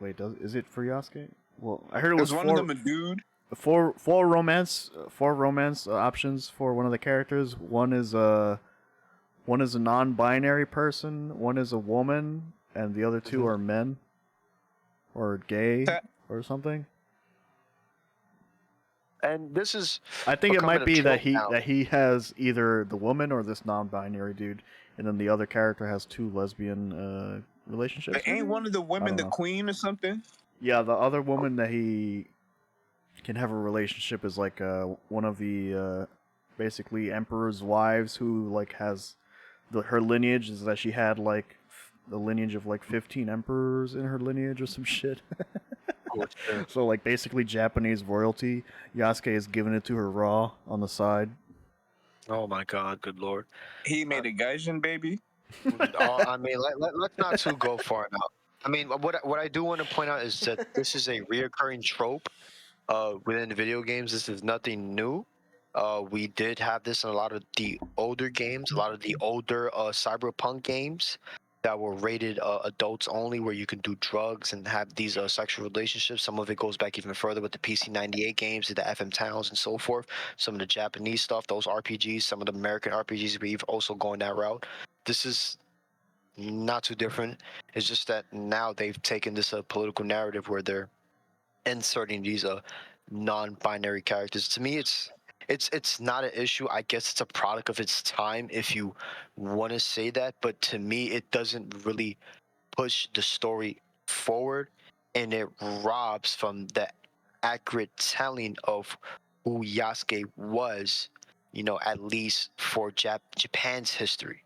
Wait, is it for Yasuke? Well, I heard it was was one of them a dude? four romance options for one of the characters. One is a non-binary person, one is a woman, and the other 2 are men or gay or something. And this is. I think it becoming might a be that trope he has either the woman or this non-binary dude, and then the other character has 2 lesbian relationships. But ain't one of the women don't the know. queen or something? Yeah, the other woman that he can have a relationship is like one of the basically emperors' wives who like has her lineage is that she had like the lineage of like 15 emperors in her lineage or some shit. So like basically Japanese royalty. Yasuke is giving it to her raw on the side. Oh my God, good lord. He made a Gaijin baby. I mean, let's not too go far now. I mean, what I do want to point out is that this is a reoccurring trope within the video games. This is nothing new. We did have this in a lot of the older games, a lot of the older cyberpunk games that were rated adults only, where you can do drugs and have these sexual relationships. Some of it goes back even further with the PC 98 games, the FM Towns and so forth. Some of the Japanese stuff, those RPGs, some of the American RPGs, we've also gone that route. This is not too different. It's just that now they've taken this political narrative where they're inserting these non-binary characters. To me, it's not an issue. I guess it's a product of its time, if you want to say that. But to me, it doesn't really push the story forward, and it robs from the accurate telling of who Yasuke was. At least for Japan's history.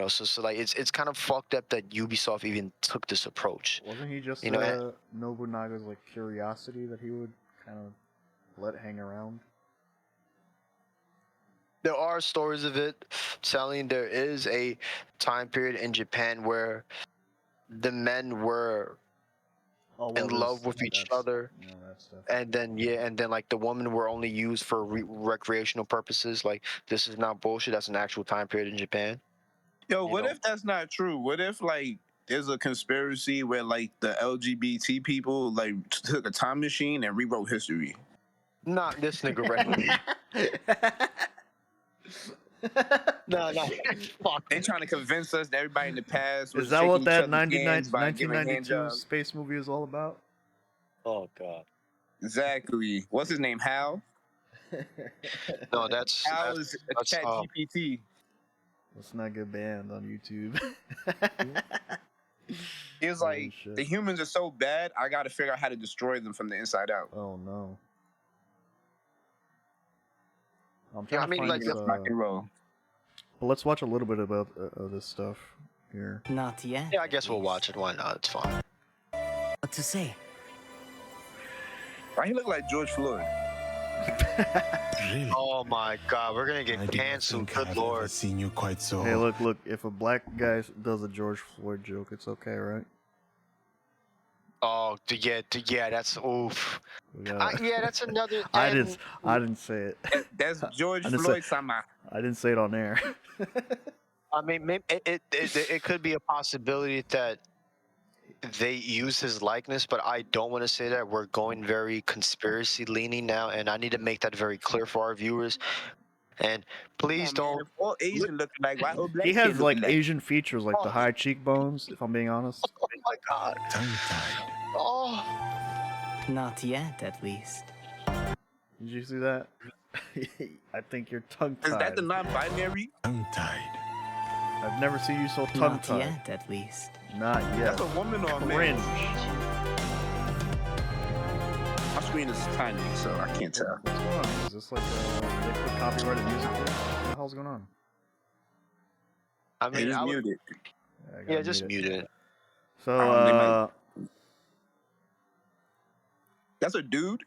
So like it's kind of fucked up that Ubisoft even took this approach. Wasn't he just Nobunaga's like curiosity that he would kind of let hang around? There are stories of it telling there is a time period in Japan where the men were in love with each other, and then like the women were only used for recreational purposes. Like, this is not bullshit. That's an actual time period in Japan. Yo, what if that's not true? What if like there's a conspiracy where like the LGBT people like took a time machine and rewrote history? Not this nigga right. No. Fuck. They trying to convince us that everybody in the past was Is that what shaking that each other's hands by giving hand 1992 jobs? space movie is all about? Oh God. Exactly. What's his name? Hal? No, that's Hal is a chat GPT. Let's not get banned on YouTube. He was like, the humans are so bad, I gotta figure out how to destroy them from the inside out. Oh no. Yeah, I mean, like, rock and roll. But let's watch a little bit about this stuff here. Not yet. Yeah, I guess we'll watch it. Why not? It's fine. What to say? Why he look like George Floyd? Really? Oh my God, we're gonna get canceled. Good lord. Seen you quite so. Hey, look! If a black guy does a George Floyd joke, it's okay, right? Oh, yeah, that's oof. Yeah, that's another. I didn't say it. That's George Floyd sama. I didn't say it on air. I mean, maybe it could be a possibility that they use his likeness, but I don't want to say that. We're going very conspiracy leaning now, and I need to make that very clear for our viewers. And please don't. All Asian look like why black He has kids like look Asian features, like the high cheekbones. If I'm being honest. Oh my God. Tongue-tied. Oh. Not yet, at least. Did you see that? I think you're tongue-tied. Is that the non-binary? Tongue-tied. I've never seen you so Not tongue-tied. yet, at least. Not yet. That's a woman or a Cringe. man? My screen is tiny, so I can't tell. What's going on? Is this like they put copyrighted music here? What the hell's going on? I Hey, mean, just mute it. I gotta yeah, just mute it. So, That's a dude?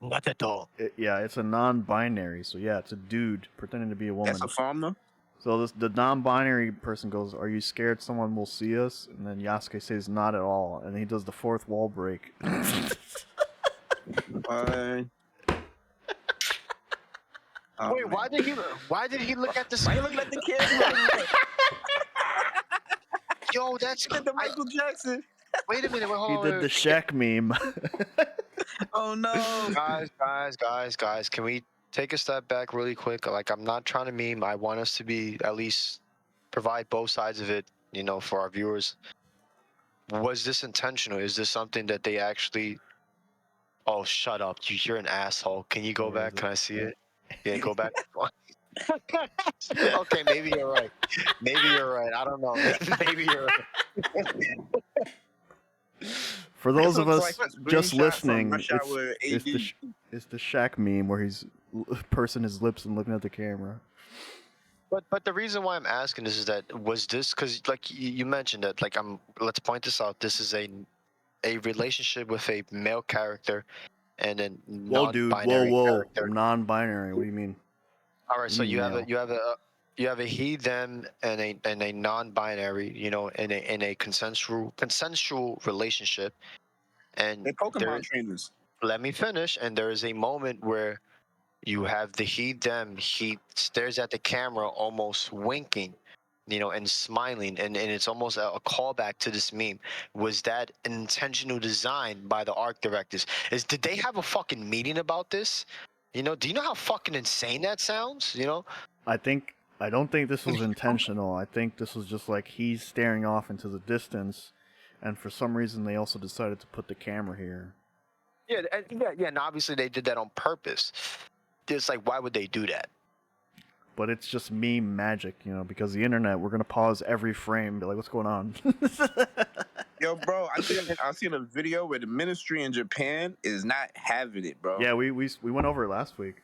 Not at all. yeah, it's a non-binary. So yeah, it's a dude pretending to be a woman. That's a farmer? So the non-binary person goes, "Are you scared someone will see us?" And then Yasuke says, "Not at all." And he does the fourth wall break. Wait, why did he look at this? Why you looking at the camera? Yo, that's the Michael Jackson. Wait a minute. Wait, hold He on. did the Shaq meme. Oh no. Guys, can we take a step back really quick? Like, I'm not trying to meme. I want us to be at least provide both sides of it, for our viewers. Was this intentional? Is this something that they actually? Oh, shut up! You're an asshole. Can you go back? Can I see it? Yeah, go back. Okay, maybe you're right. I don't know. Maybe you're right. For those of us Like just screenshot from listening, Rush Hour it's the Shaq meme where he's pursing his lips and looking at the camera. But the reason why I'm asking this is that was this because like you mentioned that like let's point this out. This is a relationship with a male character and a Whoa, dude. non-binary Whoa. character. Non-binary. What do you mean? All right, so You mean male. you have a he them and a non-binary, you know, in a consensual relationship, and They're there Pokemon trainers. let me finish. And there is a moment where you have the he them. He stares at the camera, almost winking, you know, and smiling, and it's almost a callback to this meme. Was that an intentional design by the art directors? Did they have a fucking meeting about this? You know, do you know how fucking insane that sounds? You know, I don't think this was intentional. I think this was just like he's staring off into the distance, and for some reason they also decided to put the camera here. yeah, and obviously they did that on purpose. It's like, why would they do that? But it's just meme magic, you know, because the internet, we're gonna pause every frame, be like, what's going on? Yo, bro, I seen a video where the ministry in Japan is not having it, bro. Yeah, we went over it last week.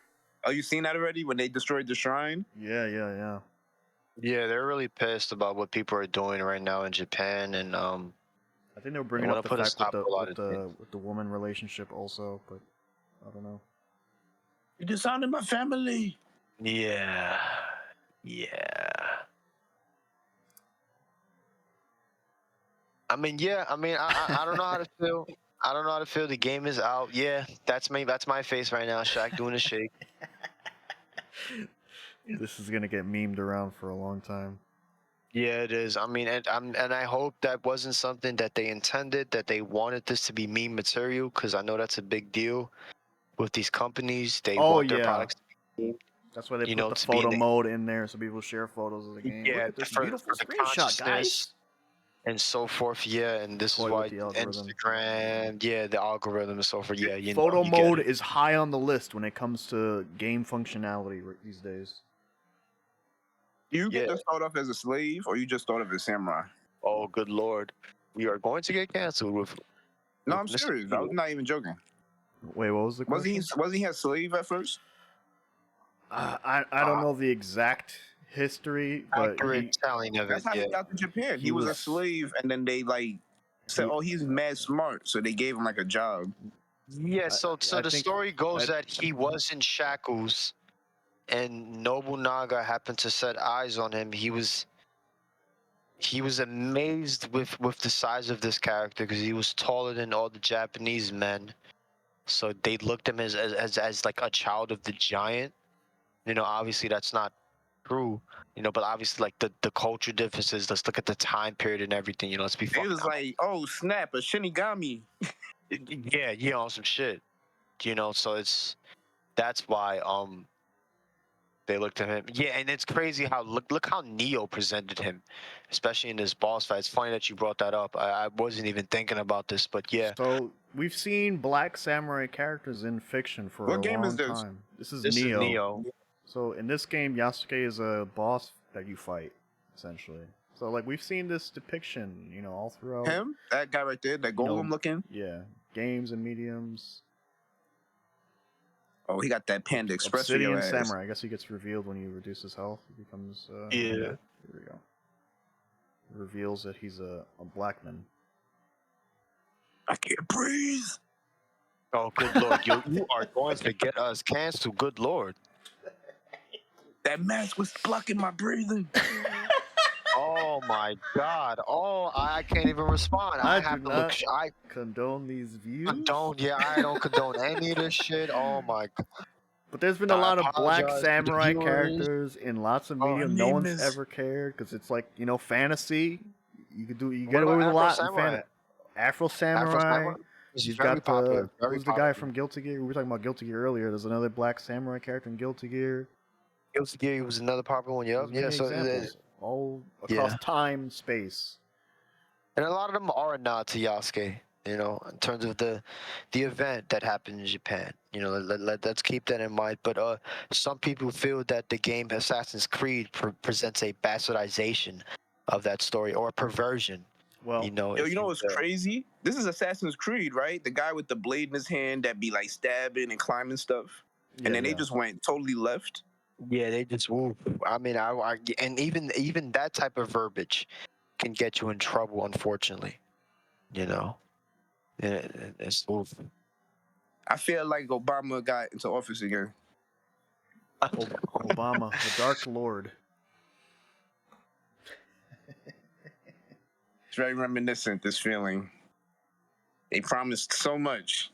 Oh, you seen that already when they destroyed the shrine? Yeah. Yeah, they're really pissed about what people are doing right now in Japan, and I think they were bringing wanna up the put a fact stop to a lot of with the woman relationship also, but I don't know. You dishonored my family. yeah. I mean, I don't know how to feel. I don't know how to feel. The game is out. Yeah, that's me. That's my face right now. Shaq doing a shake. This is gonna get memed around for a long time. Yeah, it is. I mean, and I hope that wasn't something that they intended, that they wanted this to be meme material, because I know that's a big deal with these companies. They want their products to be memed. That's why they You put know, the to be in photo the- mode in there so people share photos of the game. Yeah, Look at this for beautiful the screenshot, guys. consciousness and so forth. Yeah, and this Toy is with why the algorithm. Instagram, yeah, the algorithm and so forth. Yeah, you know, Photo you get mode it. is high on the list when it comes to game functionality these days. You get Yeah. to start off as a slave, or you just start off as samurai? Oh, good lord, we are going to get canceled with. No, with I'm Mr. serious. I was not even joking. Wait, what was the question? Wasn't he a slave at first? I don't know the exact history, but Accurate telling of That's it. how Yeah. he got to Japan. he He was a was- slave, and then they like said, He- "Oh, he's mad smart," so they gave him like a job. Yeah, so I the think- story goes I- that he was in shackles, and Nobunaga happened to set eyes on him. He was amazed with the size of this character because he was taller than all the Japanese men. So they looked at him as like a child of the giant. You know, obviously that's not true. You know, but obviously like the culture differences. Let's look at the time period and everything. You know, let's be He fucking was like, "Oh snap, a Shinigami." yeah, you know, some shit. You know, so that's why they looked at him. Yeah, and it's crazy how look how Neo presented him, especially in this boss fight. It's funny that you brought that up. I wasn't even thinking about this, but yeah. So we've seen black samurai characters in fiction for What a game long is this? time. This is This Neo. is Neo. So in this game, Yasuke is a boss that you fight, essentially. So like we've seen this depiction, you know, all throughout. Him, that guy right there, that golem looking. Yeah, games and mediums. Oh, he got that Panda Express for Obsidian your ass. Samurai. I guess he gets revealed when you reduce his health. He becomes. Yeah. Here we go. It reveals that he's a black man. I can't breathe. Oh, good lord, you are going to get us canceled. Good lord. That mask was blocking my breathing. Oh my god. Oh, I can't even respond. I have do to look. not I condone these views. condone. Yeah, I don't condone any of this shit. Oh my god. But there's been a I lot of black apologize to the samurai viewers. characters in lots of media. my No name one's is- ever cared because it's like, you know, fantasy. You get What away with about a lot. Afro Samurai? Afro Afro Samurai. Samurai? This is You've very got popular. Very who's the guy popular. from Guilty Gear? We were talking about Guilty Gear earlier. There's another black samurai character in Guilty Gear. Guilty Gear was another popular one. Yep. There's Yeah. many So examples all across yeah. time and space. and a lot of them are a nod to Yasuke. You know, in terms of the event that happened in Japan. You know, let's keep that in mind. But some people feel that the game Assassin's Creed presents a bastardization of that story or a perversion. Well, You know, Yo, if you know what's will. crazy? This is Assassin's Creed, right? The guy with the blade in his hand that be like stabbing and climbing stuff. and then they just went totally left. Yeah, they just woo. I mean, and even that type of verbiage can get you in trouble, unfortunately. You know, it's oof. I feel like Obama got into office again. Obama, the Dark Lord. It's very reminiscent. This feeling. They promised so much.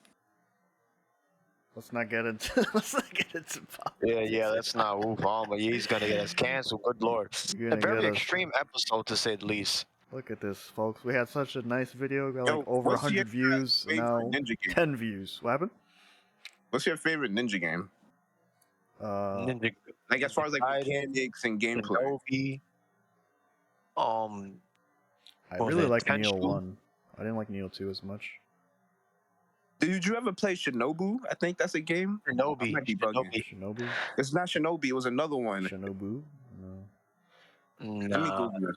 Let's not get into politics. Yeah, that's not Obama. He's gonna get us canceled. Good lord, You're a gonna very get us. extreme episode to say the least. Look at this, folks. We had such a nice video. Got Yo, like over what's 100 your views. favorite Now Ninja game? 10 views. What happened? What's your favorite ninja game? Ninja Like as far as like Gaiden, mechanics and gameplay. Shinobi, I what was really it, like Neo Tenchu? 1. I didn't like Neo 2 as much. Did you ever play Shinobu? I think that's a game. I Shinobi. might be bugging. Shinobi? It's not Shinobi. It was another one. Shinobu? No. Let me Nah. Google it.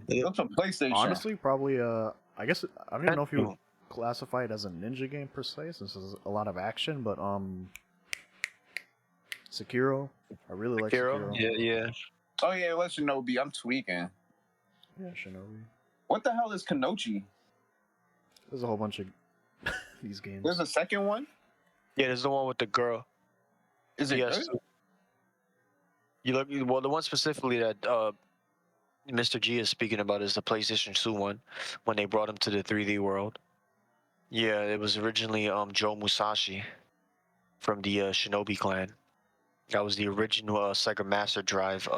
It's a PlayStation. Honestly, probably, I guess, I don't even know if you would Tenchu. classify it as a ninja game per se, since there's a lot of action, but, Sekiro. I really like Sekiro. Yeah. Oh yeah, it was Shinobi. I'm tweaking. Yeah, Shinobi. What the hell is Kanochi? There's a whole bunch of these games. There's a second one. Yeah, there's the one with the girl. Is it Yes. good? You look well. The one specifically that Mr. G is speaking about is the PlayStation 2 one when they brought him to the 3D world. Yeah, it was originally Joe Musashi from the Shinobi clan. That was the original Sega Master Drive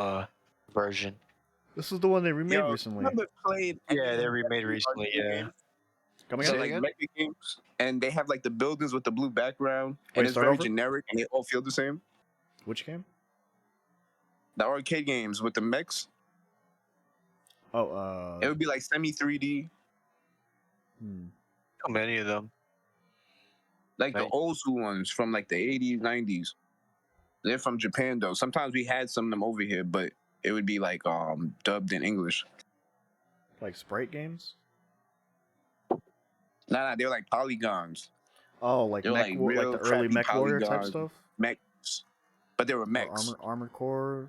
version. This is the one they remade Yo, recently. Remember played? Yeah, they remade recently. Yeah. Coming So out? Say like again? mecha games, and they have like the buildings with the blue background, Wait, and it's start very over? generic, and they all feel the same. Which game? The arcade games with the mechs, Oh, it would be like semi 3D, How many of them? like the Right. old school ones from like the 80s, 90s. They're from Japan though. Sometimes we had some of them over here, but it would be like dubbed in English. like sprite games? Nah, they're like polygons, Oh, like They're mech, like like real the early crappy Mech Warrior type polygons. stuff. mechs, but they were Or mechs. Armored Core.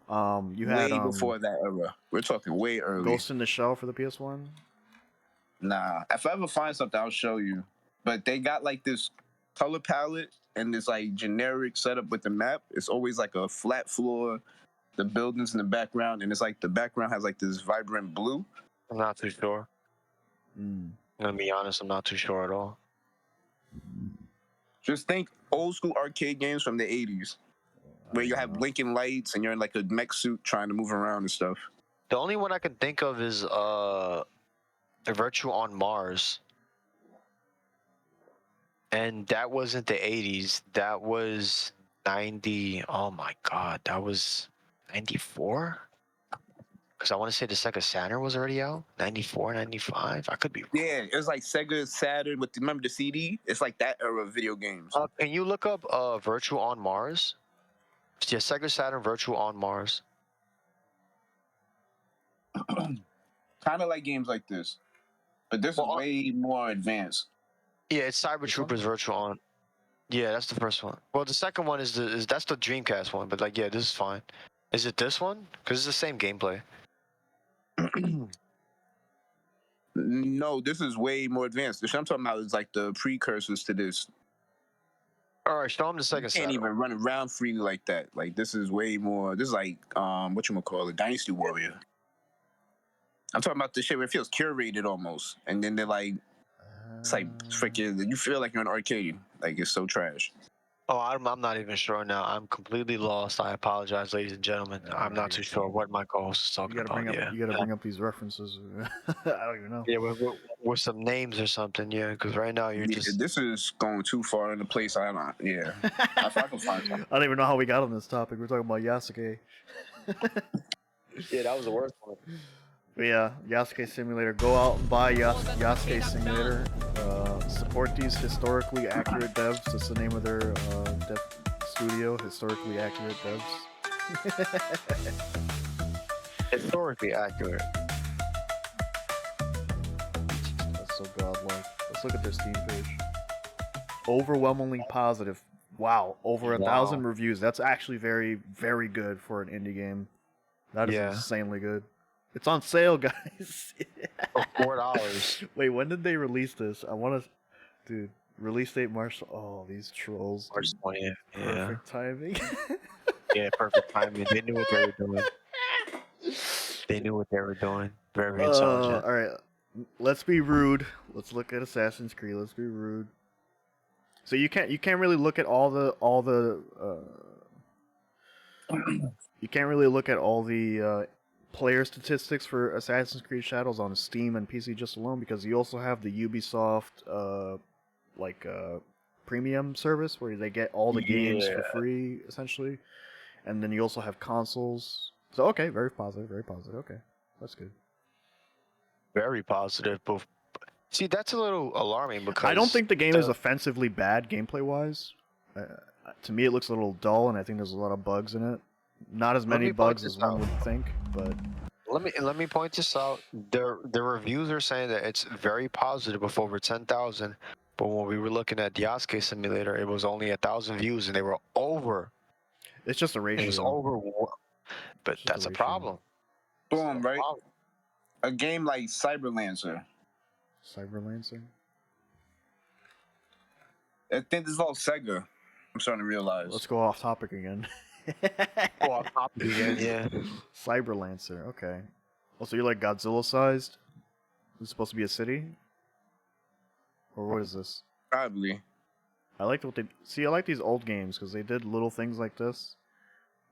You had Way before that era. We're talking way early. Ghost in the Shell for the PS1. Nah, if I ever find something, I'll show you. But they got like this color palette and this like generic setup with the map. It's always like a flat floor, the buildings in the background, and it's like the background has like this vibrant blue. I'm not too sure. Mm. I'm gonna be honest. I'm not too sure at all. Just think old school arcade games from the 80s, where you have blinking lights and you're in like a mech suit trying to move around and stuff. The only one I can think of is Virtue on Mars. And that wasn't the 80s. That was 90. Oh my god, that was 94? Because I want to say the Sega Saturn was already out. 94, 95. I could be wrong. Yeah, it was like Sega Saturn with remember the CD? It's like that era of video games. Can you look up Virtue on Mars? Yeah, Sega Saturn Virtue on Mars. Kind of like games like this, but this is way more advanced. Yeah, it's Cyber Troopers Virtual On. Yeah, that's the first one. Well, the second one is that's the Dreamcast one, but like, yeah, this is fine. Is it this one? Because it's the same gameplay. No, this is way more advanced. The shit I'm talking about is like the precursors to this. All right, show him the You second can't Saturn. even run around freely like that. Like this is way more. This is like what you call it, Dynasty Warrior. I'm talking about the shit where it feels curated almost, and then they're like, it's like freaking. You feel like you're in an arcade. Like it's so trash. Oh, I'm not even sure now. I'm completely lost. I apologize, ladies and gentlemen. I'm not too sure what my co-host is talking You gotta about. bring up. You gotta bring up these references. I don't even know. Yeah, with some names or something. Yeah, because right now you're Yeah, just. this is going too far in the place I don't. Yeah, if I can find something. I don't even know how we got on this topic. We're talking about Yasuke. Yeah, that was the worst one. But yeah, Yasuke Simulator. Go out and buy Yasuke Simulator. Support these historically accurate devs. That's the name of their dev studio. Historically accurate devs. Historically accurate. That's so godlike. Let's look at their Steam page. overwhelmingly positive. Wow, over 1,000 Wow. reviews. That's actually very, very good for an indie game. That is Yeah. insanely good. It's on sale, guys. For $4. Wait, when did they release this? I want to, dude. Release date March. Oh, these trolls. March Dude. 20th. Yeah. Perfect timing. Yeah, perfect timing. They knew what they were doing. They knew what they were doing. Very intelligent. All right. Let's be rude. Let's look at Assassin's Creed. Let's be rude. So you can't really look at all the you can't really look at all the player statistics for Assassin's Creed Shadows on Steam and PC just alone, because you also have the Ubisoft premium service where they get all the games for free essentially, and then you also have consoles. So okay, very positive, very positive. Okay, that's good. Very positive. But see, that's a little alarming because I don't think the game is offensively bad gameplay wise. To me, it looks a little dull, and I think there's a lot of bugs in it. Not as many bugs as one would think, but let me point this out. The reviews are saying that it's very positive with over 10,000. But when we were looking at Yasuke Simulator, it was only 1,000 views, and they were over. it's just a ratio. It was over. But It's just that's a a ratio. problem. Boom, right? Problem. A game like Cyberlancer. Cyberlancer. I think this is all Sega. I'm starting to realize. Let's go off topic again. Oh, on top of it, yeah. Cyberlancer. Okay. Also, you're like Godzilla sized. This is supposed to be a city. Or what is this? Probably. I liked what they see. I like these old games because they did little things like this.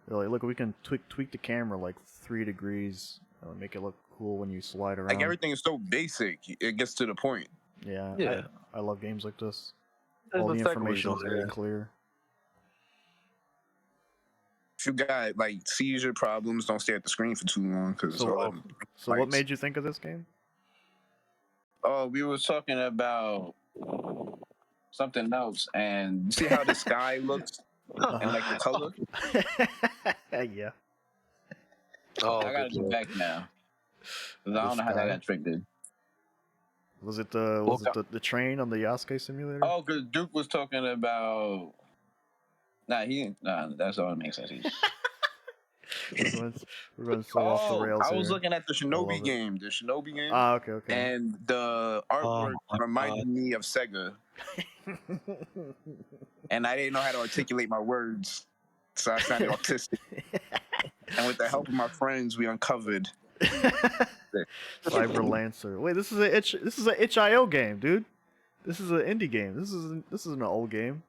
They're like, look, we can tweak the camera like 3 degrees, make it look cool when you slide around. Like everything is so basic, it gets to the point. Yeah, Yeah. I love games like this. There's All the no second information is reason, very yeah. clear. If you got like seizure problems, don't stare at the screen for too long because So what made you think of this game? Oh, we were talking about something else, and you see how the sky looks and like the color. Yeah. Oh, I gotta good go lord. back now. 'Cause I don't know how that got triggered. Was it the train on the Yasuke Simulator? Oh, because Duke was talking about. Nah, that's all that makes sense. We're going so off the rails I was here. looking at the love Shinobi it. game. The Shinobi game. Ah, okay. And the artwork my reminded me of Sega. And I didn't know how to articulate my words. So I sounded autistic. And with the help of my friends, we uncovered. Cyberlancer. Wait, this is a itch.io game, dude. This is an indie game. This isn't an old game.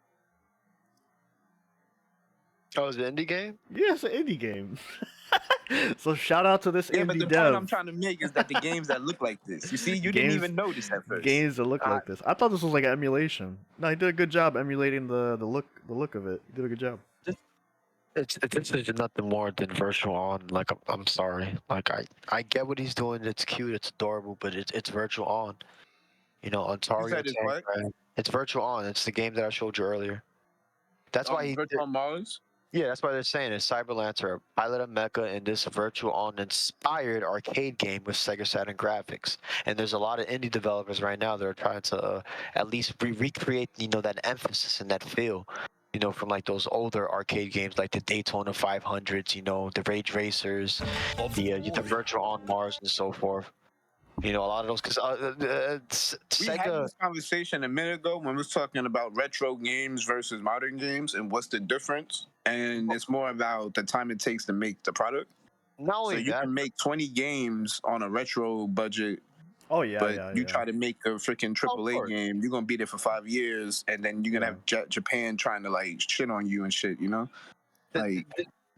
Oh, it's an indie game? Yeah, it's an indie game. So shout out to this Yeah, indie but the dev. point I'm trying to make is that the games that look like this. You see, you didn't Games- even notice at first. Games that look like this. I thought this was like an emulation. No, he did a good job emulating the look of it. He did a good job. This is nothing more than virtual on. Like, I'm sorry. Like, I get what he's doing. It's cute. It's adorable. But it's virtual on. You know, Ontario. said it's what? It's virtual on. It's the game that I showed you earlier. That's why he. Virtual Mars? Yeah, that's why they're saying it's Cyberlancer, pilot a mecha in this virtual on inspired arcade game with Sega Saturn graphics. And there's a lot of indie developers right now that are trying to at least recreate, that emphasis and that feel, from like those older arcade games like the Daytona 500s, the Rage Racers, the virtual on Mars and so forth. A lot of those, because We had Sega. this conversation a minute ago when we was talking about retro games versus modern games and what's the difference. And it's more about the time it takes to make the product. Not So only you that, can make 20 games on a retro budget, Oh yeah, but you try to make a freaking AAA course. game, you're gonna beat it for 5 years, and then you're gonna have Japan trying to like shit on you and shit, Like,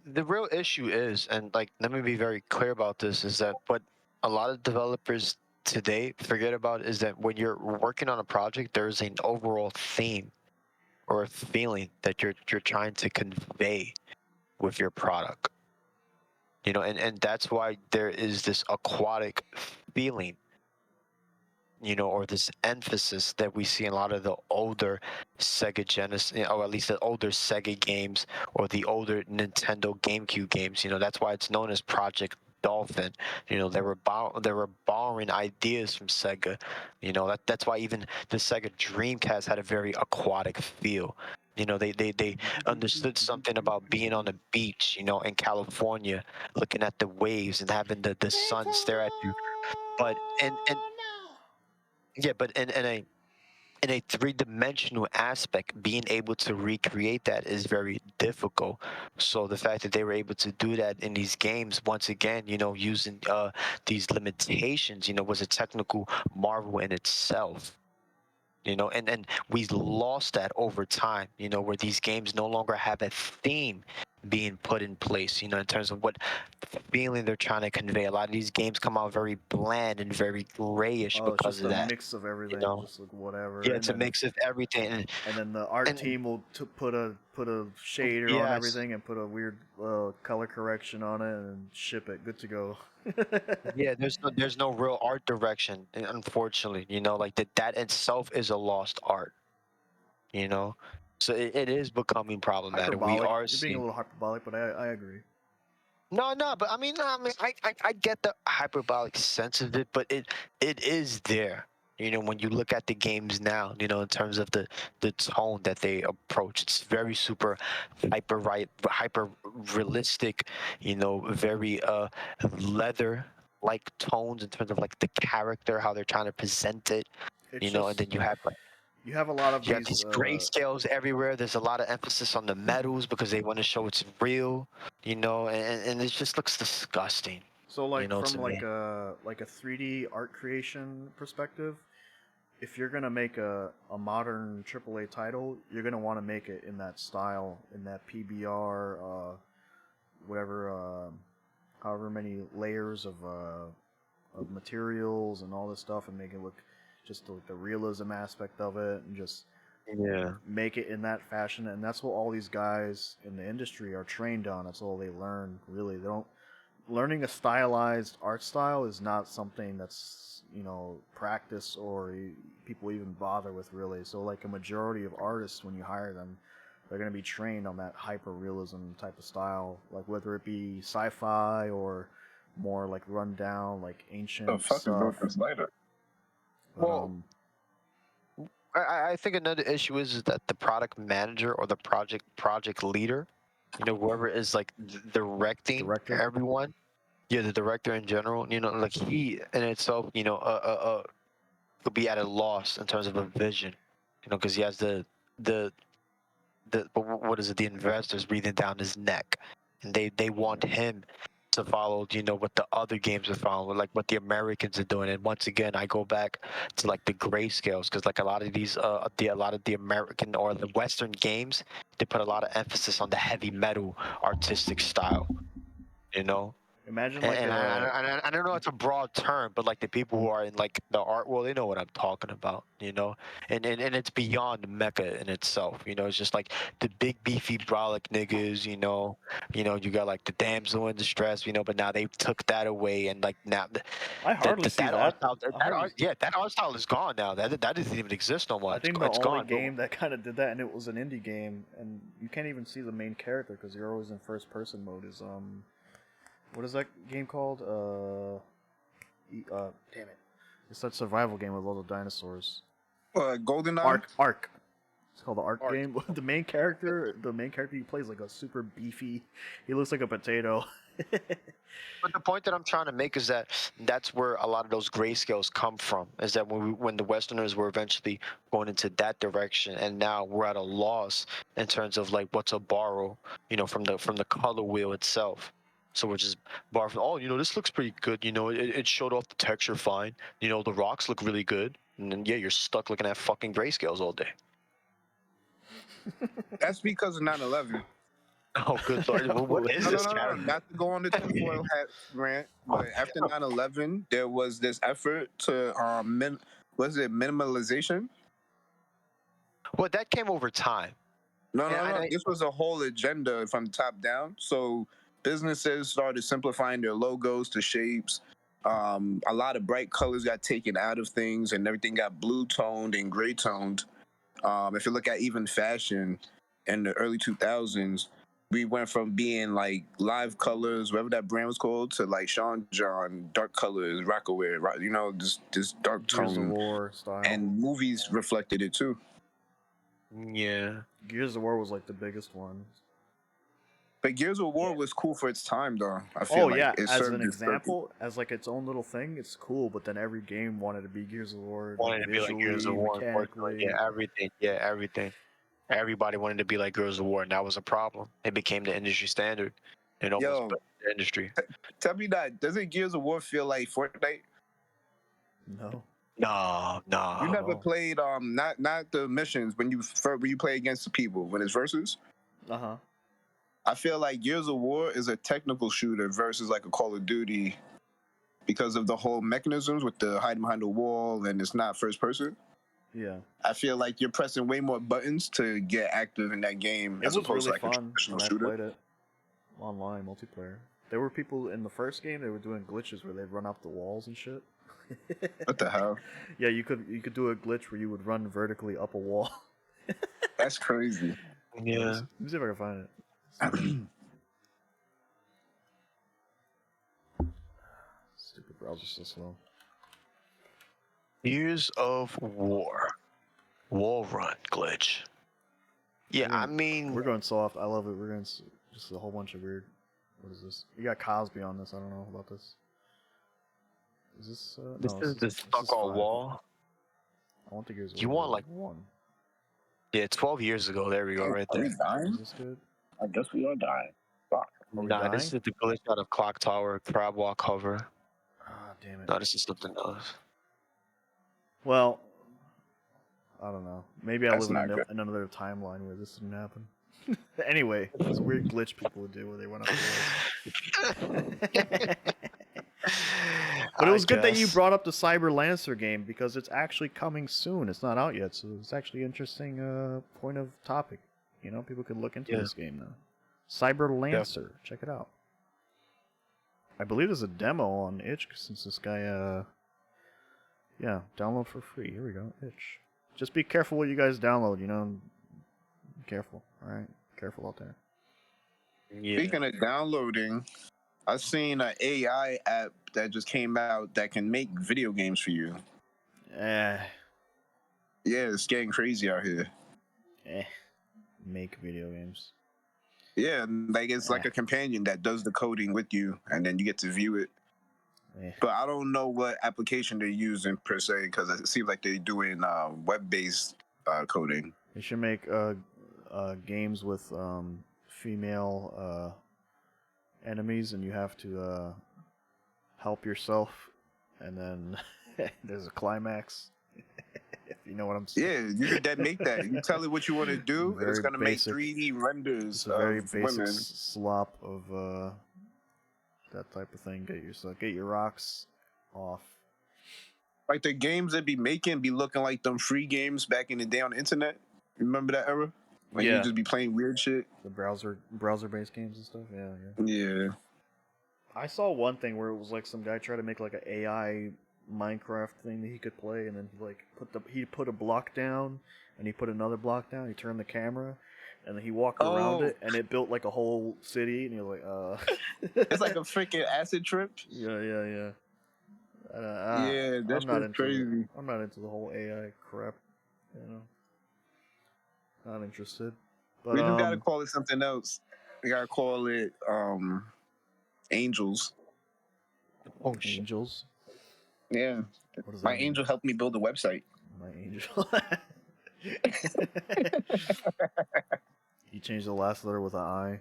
the real issue is, and like, let me be very clear about this, is that what a lot of developers today forget about is that when you're working on a project, there's an overall theme or a feeling that you're trying to convey with your product. And that's why there is this aquatic feeling, or this emphasis that we see in a lot of the older Sega Genesis, or at least the older Sega games or the older Nintendo GameCube games. That's why it's known as Project dolphin. They were borrowing ideas from Sega. That's why even the Sega Dreamcast had a very aquatic feel. They understood something about being on the beach, in California, looking at the waves and having the sun stare at you. But and yeah, but in a three-dimensional aspect, being able to recreate that is very difficult. So the fact that they were able to do that in these games, once again, using these limitations, was a technical marvel in itself. And we lost that over time, where these games no longer have a theme being put in place, in terms of what feeling they're trying to convey. A lot of these games come out very bland and very grayish Oh, it's because just of a that. mix of everything, You know, just like whatever. yeah, And it's a then mix of everything. the art And team will put a shader on yes, everything and put a weird color correction on it and ship it. Good to go. yeah, there's no real art direction, unfortunately. Like that itself is a lost art. You know, so it is becoming problematic. We Hyperbolic. are You're being a seeing. little hyperbolic, but I agree. No, no, but I get the hyperbolic sense of it, but it is there. When you look at the games now, in terms of the tone that they approach, it's very super hyper realistic, very leather like tones in terms of like the character, how they're trying to present it, It's and then just you have a lot of you have these. these grayscales everywhere. There's a lot of emphasis on the metals because they want to show it's real, and it just looks disgusting, So like to from me. like a 3D art creation perspective, if you're gonna make a modern AAA title, you're gonna want to make it in that style, in that PBR, whatever, however many layers of materials and all this stuff, and make it look just like the realism aspect of it, and just Yeah. make it in that fashion. And that's what all these guys in the industry are trained on. That's all they learn. Really, they don't learning a stylized art style is not something that's practice or people even bother with, really. So like a majority of artists, when you hire them, they're going to be trained on that hyper realism type of style, like whether it be sci-fi or more like run down like ancient The fuck is stuff. with this lighter? But, Well, I think another issue is that the product manager or the project leader, whoever is like directing Director? everyone, yeah, the director in general, like he in itself, could be at a loss in terms of a vision, because he has the what is it, the investors breathing down his neck, and they want him to follow, what the other games are following, like what the Americans are doing. And once again, I go back to like the grayscales, because like a lot of these a lot of the American or the Western games, they put a lot of emphasis on the heavy metal artistic style, you know imagine like and a I don't know it's a broad term, but like the people who are in like the art world, they know what I'm talking about, and it's beyond mecha in itself. It's just like the big beefy brolic niggas, you got like the damsel in distress, but now they took that away, and like now I hardly see that art that. style, I hardly that art style is gone now. That doesn't even exist no more. I It's, think the it's only gone. game that kind of did that, and it was an indie game, and you can't even see the main character because you're always in first person mode. Is what is that game called? Damn it! It's that survival game with all the dinosaurs. GoldenEye? Ark. It's called the Ark Ark. game. The main character you play is like a super beefy. He looks like a potato. But the point that I'm trying to make is that that's where a lot of those grayscales come from. Is that when the Westerners were eventually going into that direction, and now we're at a loss in terms of like what to borrow, from the color wheel itself. So we're just borrowing. Oh, this looks pretty good. It showed off the texture fine. The rocks look really good. And then yeah, you're stuck looking at fucking grayscales all day. That's because of 9/11. Oh, good lord! What is No, no, this no, no. character? Not to go on the tinfoil hat rant, but after 9/11, there was this effort to was it minimalization? Well, that came over time. No, no, And no. I, This was a whole agenda from top down. So businesses started simplifying their logos to shapes. A lot of bright colors got taken out of things, and everything got blue toned and gray toned. If you look at even fashion in the early 2000s, we went from being like live colors, whatever that brand was called, to like Sean John, dark colors, Rockaway, you know, this dark Gears of tone. War style. And movies reflected it too. Yeah. Gears of War was like the biggest one. But Gears of War was cool for its time, though. I feel Oh like yeah, it as served an its purpose. example, as like its own little thing, it's cool. But then every game wanted to be Gears of War, Wanted to be like Gears of War, mechanically. yeah, everything, yeah, everything. Everybody wanted to be like Gears of War, and that was a problem. It became the industry standard, and almost Yo. broke the industry. Tell me that, doesn't Gears of War feel like Fortnite? No. No, no. You never Oh. played not the missions when you play against the people when it's versus. Uh-huh. I feel like Gears of War is a technical shooter versus like a Call of Duty because of the whole mechanisms with the hiding behind the wall and it's not first person. Yeah. I feel like you're pressing way more buttons to get active in that game It as was opposed really to like a fun traditional when I shooter. played it online multiplayer. There were people in the first game. They were doing glitches where they'd run up the walls and shit. What the hell? Yeah, you could do a glitch where you would run vertically up a wall. That's crazy. Yeah. Let me see if I can find it. Stupid browser's so slow. Gears of War. Wall run glitch. Yeah, I mean, We're going soft. I love it. We're going just a whole bunch of weird. What is this? You got Cosby on this. I don't know about this. Is this? this No, is the stuck on 5. wall. I want the Gears of You War want, like- 1. Yeah, 12 years ago. There we go, right Are we there. dying? Is this good? I guess we are dying. Fuck. Are we Nah, this dying? is the glitch out of Clock Tower, Crab Walk Hover. Ah, damn it. No, this is something else. Well, I don't know. Maybe I That's live not good. in another timeline where this didn't happen. Anyway, it's a weird glitch people would do where they went up the walls. But it was good that you brought up the Cyber Lancer game because it's actually coming soon. It's not out yet, so it's actually an interesting point of topic. You know, people could look into Yeah. this game now. Cyber Lancer, check it out. I believe there's a demo on itch since this guy, yeah, download for free. Here we go, itch. Just be careful what you guys download. You know, be careful. All right, careful out there. Yeah. Speaking of downloading, I've seen an AI app that just came out that can make video games for you. Eh, Yeah, it's getting crazy out here. make video games. Yeah, like it's like Yeah. a companion that does the coding with you, and then you get to view it. Eh. But I don't know what application they're using per se, because it seems like they're doing web-based coding. They should make games with female enemies, and you have to help yourself, and then there's a climax. If you know what I'm saying. Yeah, you could then make that. You tell it what you want to do, and it's Very gonna basic. make 3D renders It's a very of basic women. slop of that type of thing. Get your rocks off. Like the games they be making be looking like them free games back in the day on the internet. Remember that era? When Yeah. you just be playing weird shit. The browser-based games and stuff. Yeah. Yeah. I saw one thing where it was like some guy tried to make like an AI Minecraft thing that he could play, and then he put a block down, and he put another block down. He turned the camera, and then he walked around it, and it built like a whole city. And you're like, It's like a freaking acid trip. yeah. Yeah, I'm that's not just into crazy. I'm not into the whole AI crap. You know, not interested. But We just gotta call it something else. We gotta call it Angels. Oh, shit. angels. Yeah. What does that My mean? angel helped me build a website. My angel. You changed the last letter with an I.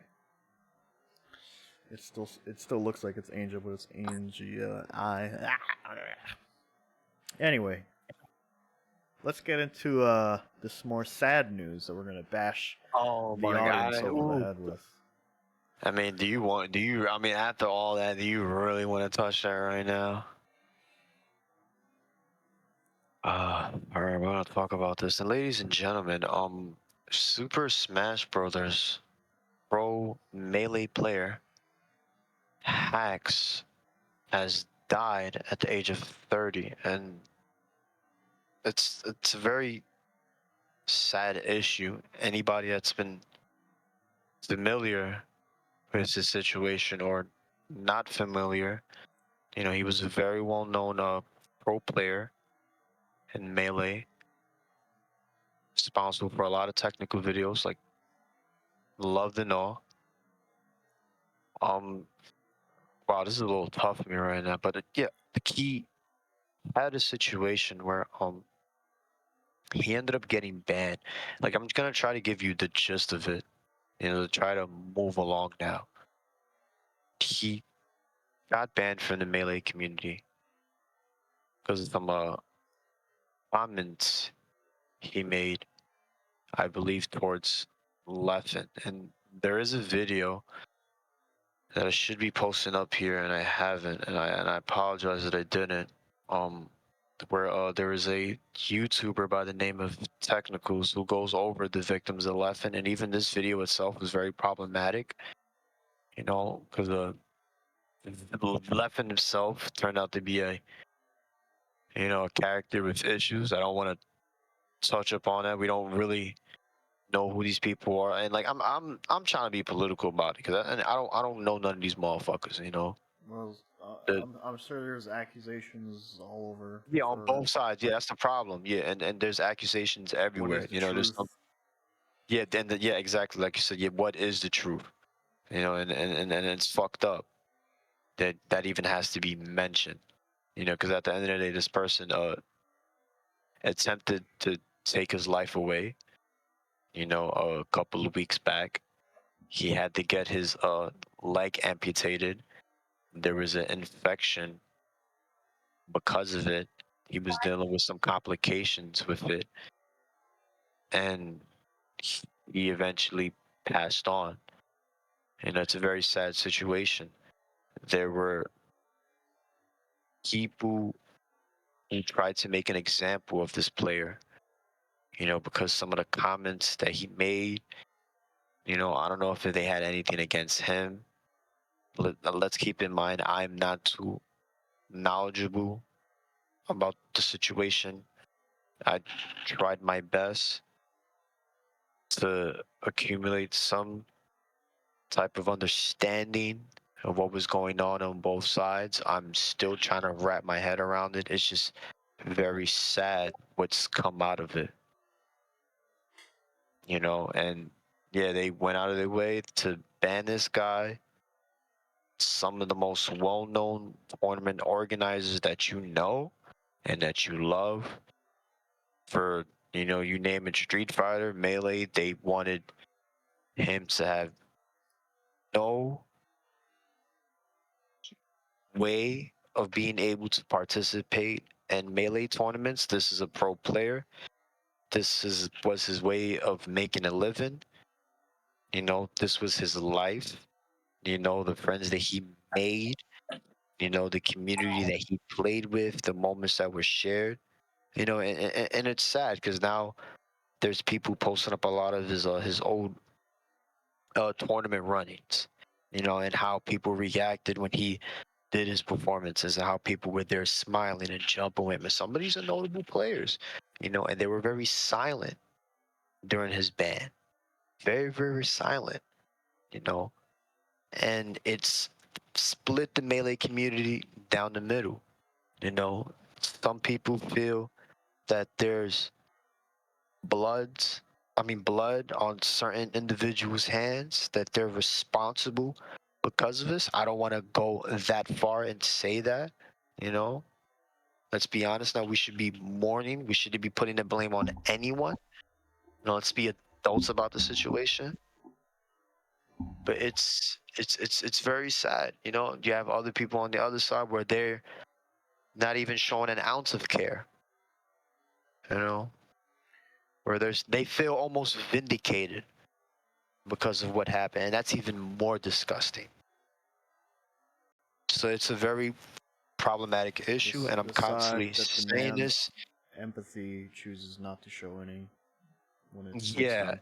It still looks like it's angel, but it's I. Anyway, let's get into this more sad news that we're gonna bash Oh the my audience god. over Ooh. the head with. I mean, I mean, after all that, do you really want to touch that right now? All right, we're gonna talk about this. And ladies and gentlemen, Super Smash Brothers Pro Melee player Hax has died at the age of 30, and it's a very sad issue. Anybody that's been familiar with his situation or not familiar, he was a very well-known pro player in Melee, responsible for a lot of technical videos, like loved and all. Wow, this is a little tough for me right now, but yeah, the key had a situation where he ended up getting banned. Like, I'm gonna try to give you the gist of it, to try to move along now. He got banned from the Melee community because of some comments he made, I believe, towards Leffen. And there is a video that I should be posting up here, and I haven't, and I apologize that I didn't. Where there is a YouTuber by the name of Technicals who goes over the victims of Leffen, and even this video itself was very problematic. Because Leffen himself turned out to be a character with issues. I don't want to touch upon that. We don't really know who these people are, and like I'm trying to be political about it because I don't know none of these motherfuckers. Well, The- I'm sure there's accusations all over. Yeah, on for both sides. Yeah, that's the problem. Yeah, and there's accusations what everywhere. is the There's truth. yeah, yeah, exactly. Like you said, yeah, what is the truth? And it's fucked up that even has to be mentioned. Because at the end of the day, this person attempted to take his life away. A couple of weeks back, he had to get his leg amputated. There was an infection because of it. He was dealing with some complications with it, and he eventually passed on. And it's a very sad situation. There were people who tried to make an example of this player, because some of the comments that he made, I don't know if they had anything against him. Let's keep in mind, I'm not too knowledgeable about the situation. I tried my best to accumulate some type of understanding of what was going on both sides. I'm still trying to wrap my head around it. It's just very sad what's come out of it. And yeah, they went out of their way to ban this guy. Some of the most well-known tournament organizers that you know and that you love, for you name it, Street Fighter, Melee, they wanted him to have no way of being able to participate in Melee tournaments. This is a pro player. Was his way of making a living. This was his life. The friends that he made, the community that he played with, the moments that were shared. And it's sad because now there's people posting up a lot of his old tournament runnings, and how people reacted when he did his performances and how people were there smiling and jumping with him. And some of these are notable players, and they were very silent during his ban. Very, very silent, you know. And it's split the Melee community down the middle. Some people feel that there's blood on certain individuals' hands, that they're responsible because of this. I don't want to go that far and say that, you know. Let's be honest now, we should be mourning. We shouldn't be putting the blame on anyone. Let's be adults about the situation. But it's very sad. You have other people on the other side where they're not even showing an ounce of care. Where they feel almost vindicated because of what happened, and that's even more disgusting. So it's a very problematic issue, and I'm The side constantly that saying demands this. empathy chooses not to show any when it's Yeah, done.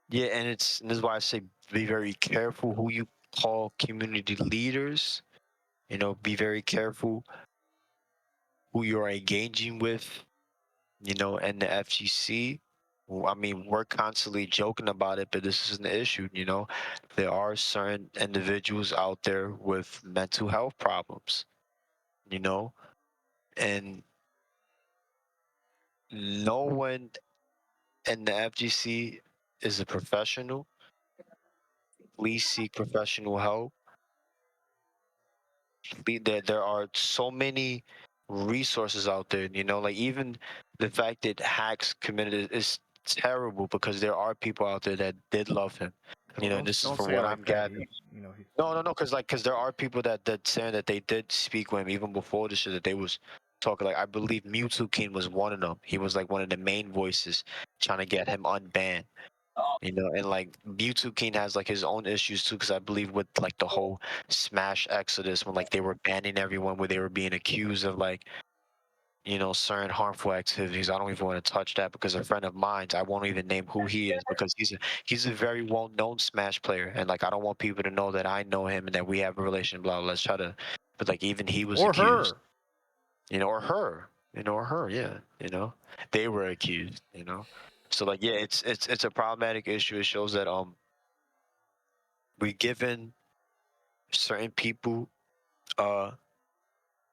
yeah, and this is why I say be very careful who you call community leaders. Be very careful who you are engaging with. And the FGC, I mean, we're constantly joking about it, but this is an issue, you know. There are certain individuals out there with mental health problems, you know, and no one in the FGC is a professional. Please seek professional help. There are so many resources out there, you know, like even the fact that hacks committed is terrible because there are people out there that did love him. You know, and this is Don't from say it what like I'm that. gathering. He No, because there are people that saying that they did speak with him even before the shit that they was talking. Like I believe Mewtwo King was one of them. He was like one of the main voices trying to get him unbanned. You know, and like Mewtwo King has like his own issues too, because I believe with like the whole Smash Exodus when like they were banning everyone, where they were being accused of like, you know, certain harmful activities. I don't even want to touch that because a friend of mine, I won't even name who he is because he's a very well known Smash player, and like I don't want people to know that I know him and that we have a relation. Blah. Let's try to, but like even he was or accused, her. you know, or her, you know, or her, yeah, you know, they were accused, you know. So like yeah, it's a problematic issue. It shows that we given certain people uh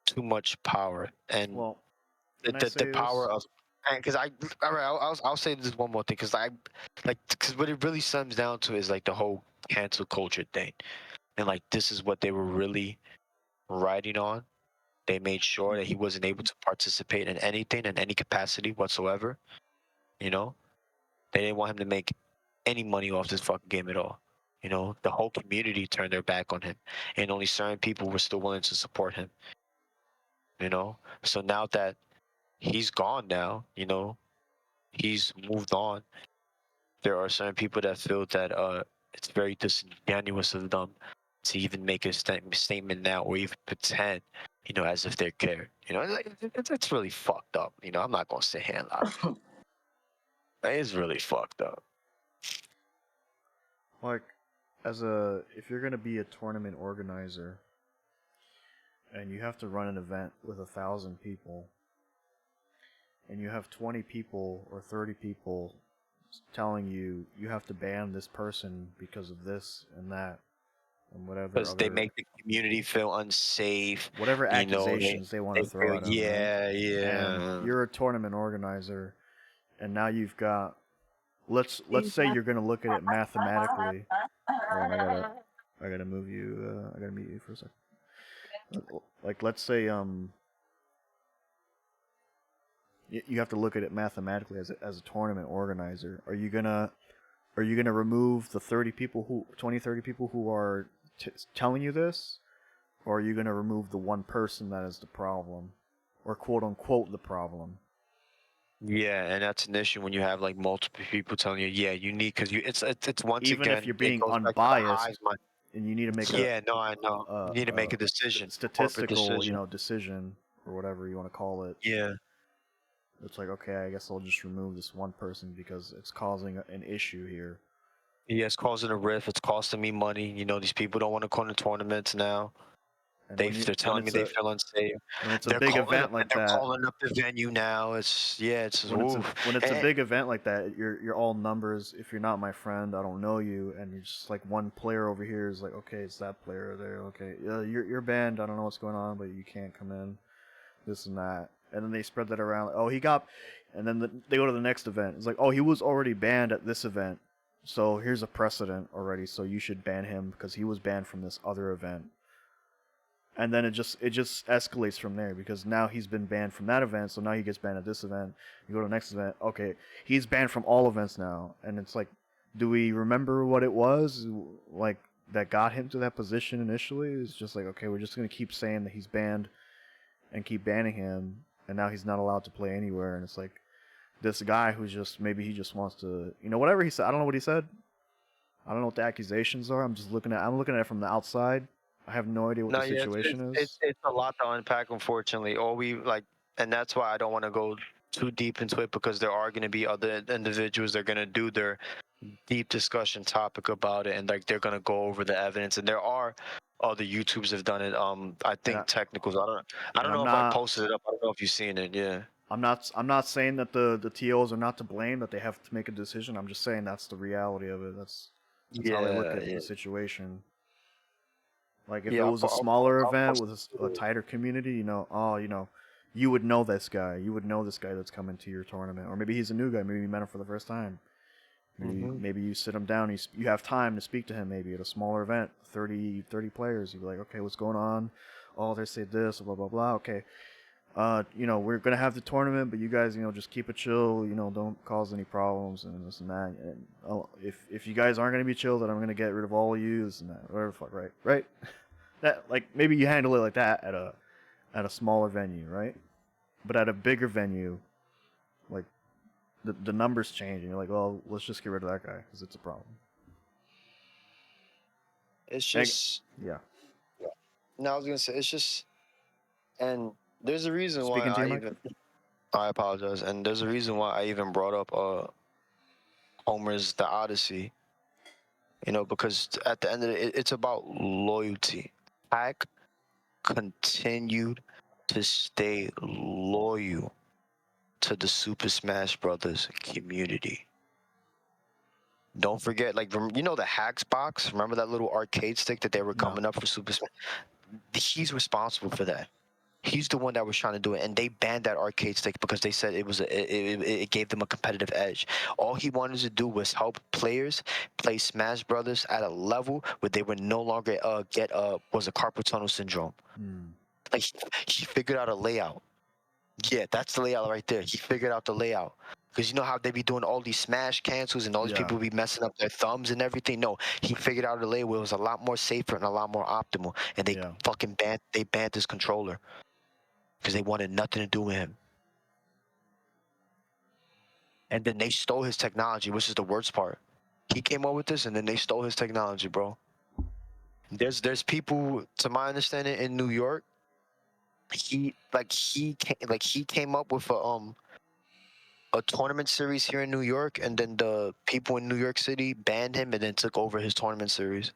too much power and Well, the can I the say this? power of because I all right I'll say this one more thing because I like because what it really sums down to is like the whole cancel culture thing and like this is what they were really riding on. They made sure that he wasn't able to participate in anything in any capacity whatsoever. You know, they didn't want him to make any money off this fucking game at all. You know, the whole community turned their back on him, and only certain people were still willing to support him. You know, so now that he's gone, now you know he's moved on. There are certain people that feel that it's very disingenuous of them to even make a statement now or even pretend, you know, as if they care. You know, it's really fucked up. You know, I'm not gonna sit here and lie. It's really fucked up. Like, if you're gonna be a tournament organizer, and you have to run an event with 1,000 people, and you have 20 people or 30 people telling you you have to ban this person because of this and that and Because they make the community feel unsafe. whatever You know, accusations they want they to throw feel at them, right? yeah, And yeah. you're a tournament organizer, and now you've got let's say you're gonna look at it mathematically. Hold on, I gotta move you. I gotta mute you for a second. Like let's say you have to look at it mathematically as a tournament organizer. Are you gonna remove the 30 people who are telling you this, or are you gonna remove the one person that is the problem, or quote unquote the problem? Yeah, and that's an issue when you have like multiple people telling you, yeah, you need because you it's once Even if again you're it being goes back to the hive unbiased mind. and you need to make Yeah, no, I know. You need to make a decision, a corporate statistical, decision. decision or whatever you want to call it. Yeah, It's like, okay, I guess I'll just remove this one person because it's causing an issue here. yeah, it's causing a rift. It's costing me money. You know, these people don't want to come to tournaments now. And They're telling me they feel unsafe. when it's a They're big calling event up. like They're that, calling up the venue now. It's yeah, it's oof. when it's a And, big event like that, you're all numbers. If you're not my friend, I don't know you, and you're just like one player over here is like, okay, it's that player there. Okay, you're banned. I don't know what's going on, but you can't come in. This and that, and then they spread that around. Oh, he got, and then they go to the next event. It's like, oh, he was already banned at this event, so here's a precedent already. So you should ban him because he was banned from this other event. And then it just escalates from there because now he's been banned from that event, so now he gets banned at this event. You go to the next event, okay, he's banned from all events now, and it's like, do we remember what it was like that got him to that position initially? It's just like, okay, we're just gonna keep saying that he's banned and keep banning him, and now he's not allowed to play anywhere. And it's like this guy who's just maybe he just wants to, whatever he said. I don't know what he said. I don't know what the accusations are. I'm looking at it from the outside. I have no idea what no, the yeah, situation is. it's a lot to unpack, unfortunately. All we like, and that's why I don't want to go too deep into it because there are going to be other individuals that are going to do their deep discussion topic about it, and like they're going to go over the evidence. And there are other YouTubers have done it. I And think technicals. I don't and know I'm if I not posted it up. I don't know if you've seen it. Yeah. I'm not saying that the TOs are not to blame, that they have to make a decision. I'm just saying that's the reality of it. That's how they look at Yeah. the situation. Like if it Yeah, was a I'll smaller event post with a tighter community, you would know this guy. You would know this guy that's coming to your tournament, or maybe he's a new guy. Maybe you met him for the first time. Maybe you sit him down. You have time to speak to him. Maybe at a smaller event, 30 players. You'd be like, okay, what's going on? Oh, they say this, blah blah blah. Okay, we're gonna have the tournament, but you guys, just keep it chill. Don't cause any problems and this and that. And if you guys aren't gonna be chill, then I'm gonna get rid of all of you. This and that. Whatever the fuck, right? That like maybe you handle it like that at a smaller venue, right? But at a bigger venue, like the numbers change, and you're like, well, let's just get rid of that guy because it's a problem. it's just Yeah. no, I was gonna say it's just, and there's a reason why Speaking to I your mic? even I apologize, and there's a reason why I even brought up Homer's The Odyssey. Because at the end of it's about loyalty. Pac continued to stay loyal to the Super Smash Brothers community. Don't forget, like, the Hacks box? Remember that little arcade stick that they were No. coming up for Super Smash? He's responsible for that. He's the one that was trying to do it, and they banned that arcade stick because they said it gave them a competitive edge. All he wanted to do was help players play Smash Brothers at a level where they would no longer get was a carpal tunnel syndrome. Like he figured out a layout. Yeah, that's the layout right there. He figured out the layout. Because you know how they be doing all these smash cancels and all these Yeah. people be messing up their thumbs and everything? No, he figured out a layout where it was a lot more safer and a lot more optimal. And they Yeah. fucking banned his controller. Because they wanted nothing to do with him. And then they stole his technology, which is the worst part. He came up with this and then they stole his technology, bro. There's people, to my understanding, in New York. He came up with a tournament series here in New York, and then the people in New York City banned him and then took over his tournament series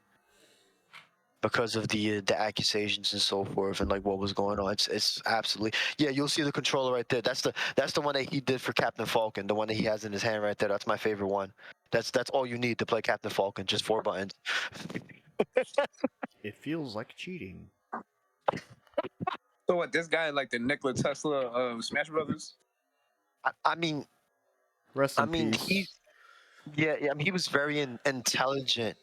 because of the accusations and so forth and like what was going on. It's absolutely, yeah. You'll see the controller right there. That's the one that he did for Captain Falcon. The one that he has in his hand right there. That's my favorite one. That's all you need to play Captain Falcon. Just 4 buttons. It feels like cheating. So what? This guy like the Nikola Tesla of Smash Brothers? I mean, Rest in peace. yeah. I mean, he was very intelligent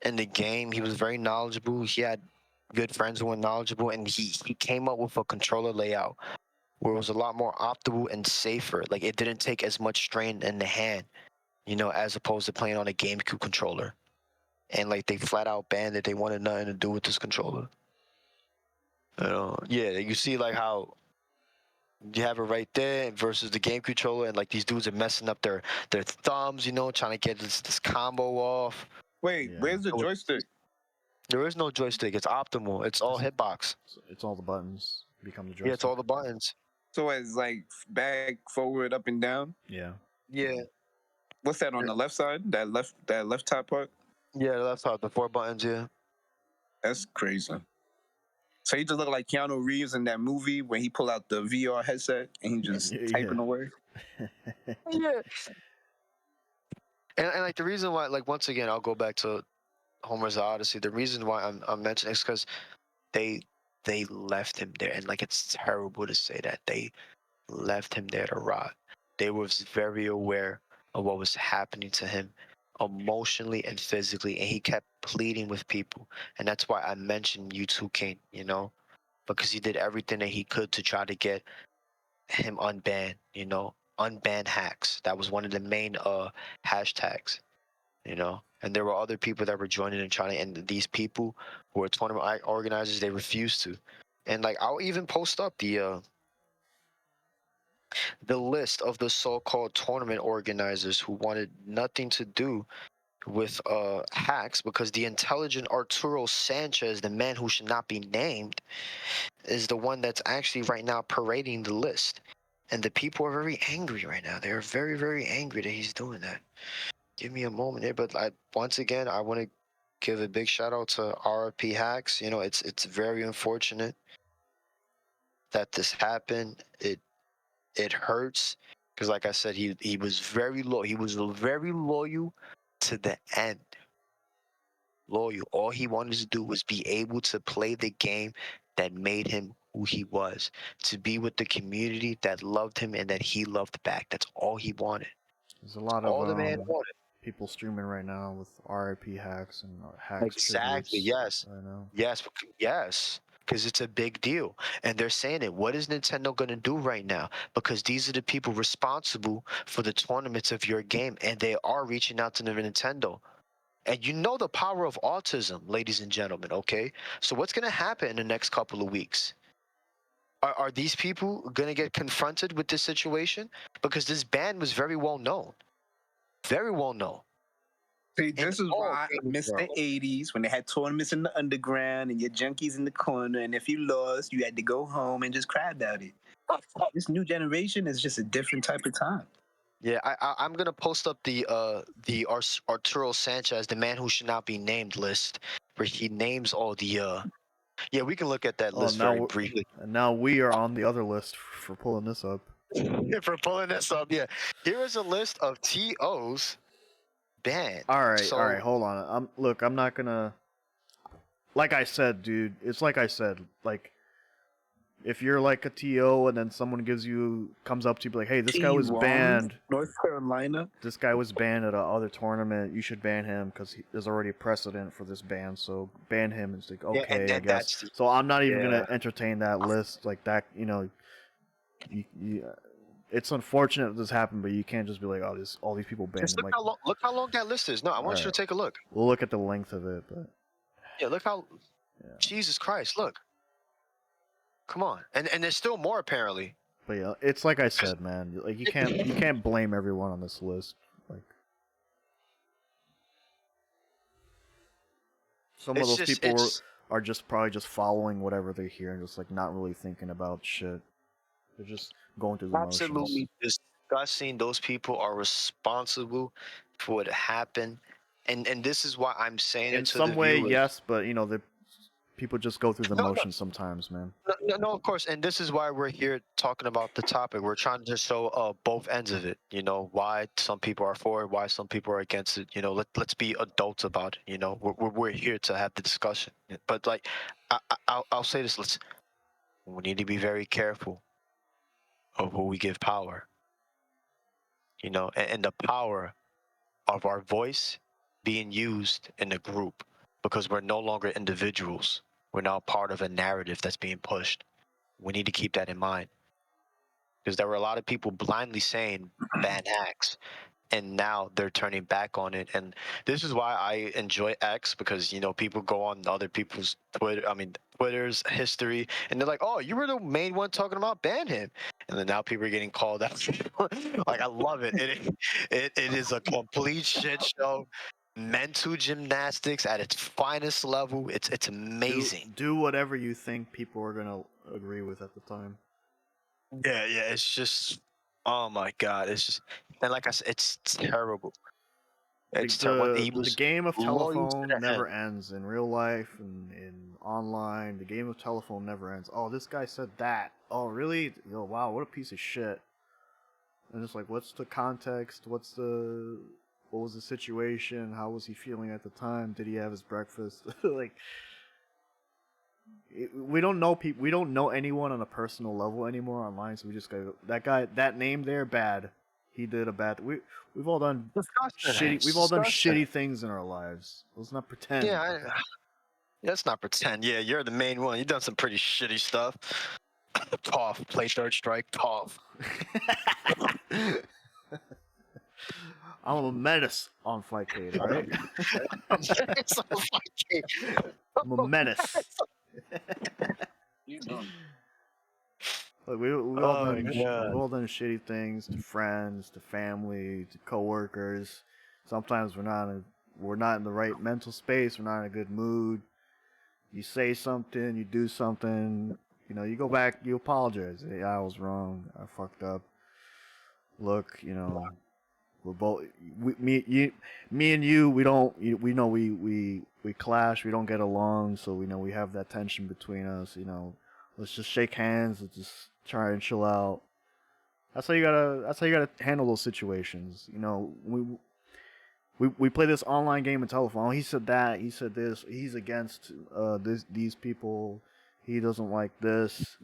in the game. He was very knowledgeable. He had good friends who were knowledgeable, and he came up with a controller layout where it was a lot more optimal and safer. Like it didn't take as much strain in the hand, as opposed to playing on a GameCube controller. And like they flat out banned it. They wanted nothing to do with this controller. Yeah, you see like how you have it right there versus the game controller, and like these dudes are messing up their thumbs, trying to get this combo off. Wait, Yeah. where's the joystick? There is no joystick. It's optimal. It's all hitbox. It's all the buttons become the joystick. Yeah, it's all the buttons. So it's like back, forward, up, and down. Yeah. Yeah, What's that on the left side? That left top part? yeah, the left side, the 4 buttons. Yeah. That's crazy. So he just looked like Keanu Reeves in that movie when he pulled out the VR headset and he just Yeah. typing away. Yeah. And like the reason why, like once again, I'll go back to Homer's Odyssey. The reason why I'm mentioning is because they left him there, and like it's terrible to say that they left him there to rot. They was very aware of what was happening to him emotionally and physically, and he kept pleading with people. And that's why I mentioned you too, Kane, because he did everything that he could to try to get him unbanned, unban hacks. That was one of the main hashtags, and there were other people that were joining and trying to, and these people who were tournament organizers, they refused to. And like I'll even post up the list of the so-called tournament organizers who wanted nothing to do with hacks, because the intelligent Arturo Sanchez, the man who should not be named, is the one that's actually right now parading the list. And the people are very angry right now. They're very, very angry that he's doing that. Give me a moment here, but once again, I want to give a big shout out to RP Hacks. It's very unfortunate that this happened. it hurts because, like I said, he was very loyal. He was very loyal to the end. Loyal. All he wanted to do was be able to play the game that made him who he was, to be with the community that loved him and that he loved back. That's all he wanted. There's a lot of All the man wanted. people streaming right now with RIP hacks and hacks Exactly. tributes. Yes. I know. Yes. Because it's a big deal. And they're saying it. What is Nintendo going to do right now? Because these are the people responsible for the tournaments of your game. And they are reaching out to the Nintendo. And you know the power of autism, ladies and gentlemen, okay? So what's going to happen in the next couple of weeks? Are these people going to get confronted with this situation? Because this ban was very well known. Very well known. See, this is why I miss the 80s when they had tournaments in the underground and your junkies in the corner, and if you lost, you had to go home and just cry about it. This new generation is just a different type of time. Yeah, I'm gonna post up the Arturo Sanchez, the man who should not be named list, where he names all the. Yeah, we can look at that list very briefly. And now we are on the other list for pulling this up. For pulling this up, yeah. Here is a list of TOs banned. All right, hold on. I'm not gonna. Like I said, dude, it's like I said. Like, if you're like a TO and then someone comes up to you, be like, "Hey, this guy was banned. North Carolina. This guy was banned at another tournament. You should ban him because there's already a precedent for this ban. So ban him." And it's like, okay, I guess. So I'm not even gonna entertain that list like that. You know, it's unfortunate that this happened, but you can't just be like, "Oh, all these people banned." Just look how long that list is. No, I want you to take a look. We'll look at the length of it, but yeah, look how. Yeah. Jesus Christ! Look. Come on, and there's still more apparently. But yeah, it's like I said, man. Like you can't blame everyone on this list. Like some of those people are just probably just following whatever they hear and just like not really thinking about shit. They're just going through the motions. Absolutely disgusting. Those people are responsible for what happened, and this is why I'm saying in some way, yes, but you know people just go through the motions sometimes, man. No, of course, and this is why we're here talking about the topic. We're trying to show both ends of it. You know, why some people are for it, why some people are against it. You know, let's be adults about it. You know, we're here to have the discussion. But like, I'll say this: we need to be very careful of who we give power. You know, and the power of our voice being used in a group, because we're no longer individuals. We're now part of a narrative that's being pushed. We need to keep that in mind. Because there were a lot of people blindly saying ban hacks, and now they're turning back on it. And this is why I enjoy X, because, you know, people go on other people's Twitter's history, and they're like, oh, you were the main one talking about ban him. And then now people are getting called out. Like, I love it. It is a complete shit show. Mental gymnastics at its finest level. It's amazing. Do whatever you think people are gonna agree with at the time. Yeah, it's just, oh my god, it's just, and like I said, it's terrible. It's terrible. The game of telephone never ends in real life and in online. The game of telephone never ends. Oh, this guy said that. Oh, really? Oh, wow, what a piece of shit. And it's like, what's the context? What was the situation? How was he feeling at the time? Did he have his breakfast? Like, we don't know people. We don't know anyone on a personal level anymore online. So we just go, that guy, that name there, bad. He did a bad. We've all done shitty. We've all done shitty things in our lives. Let's not pretend. Yeah, let's not pretend. Yeah, you're the main one. You've done some pretty shitty stuff. Tough. Play third strike. Tough. I'm a menace on Fightcade, all right? I'm a menace. Look, we've all done shitty things to friends, to family, to coworkers. Sometimes we're not in the right mental space. We're not in a good mood. You say something, you do something. You know, you go back, you apologize. Hey, I was wrong. I fucked up. Look, you know. We're both me and you. We know we clash. We don't get along. So we know we have that tension between us. You know, let's just shake hands. Let's just try and chill out. That's how you gotta handle those situations. You know, we play this online game of telephone. Oh, he said that. He said this. He's against these people. He doesn't like this.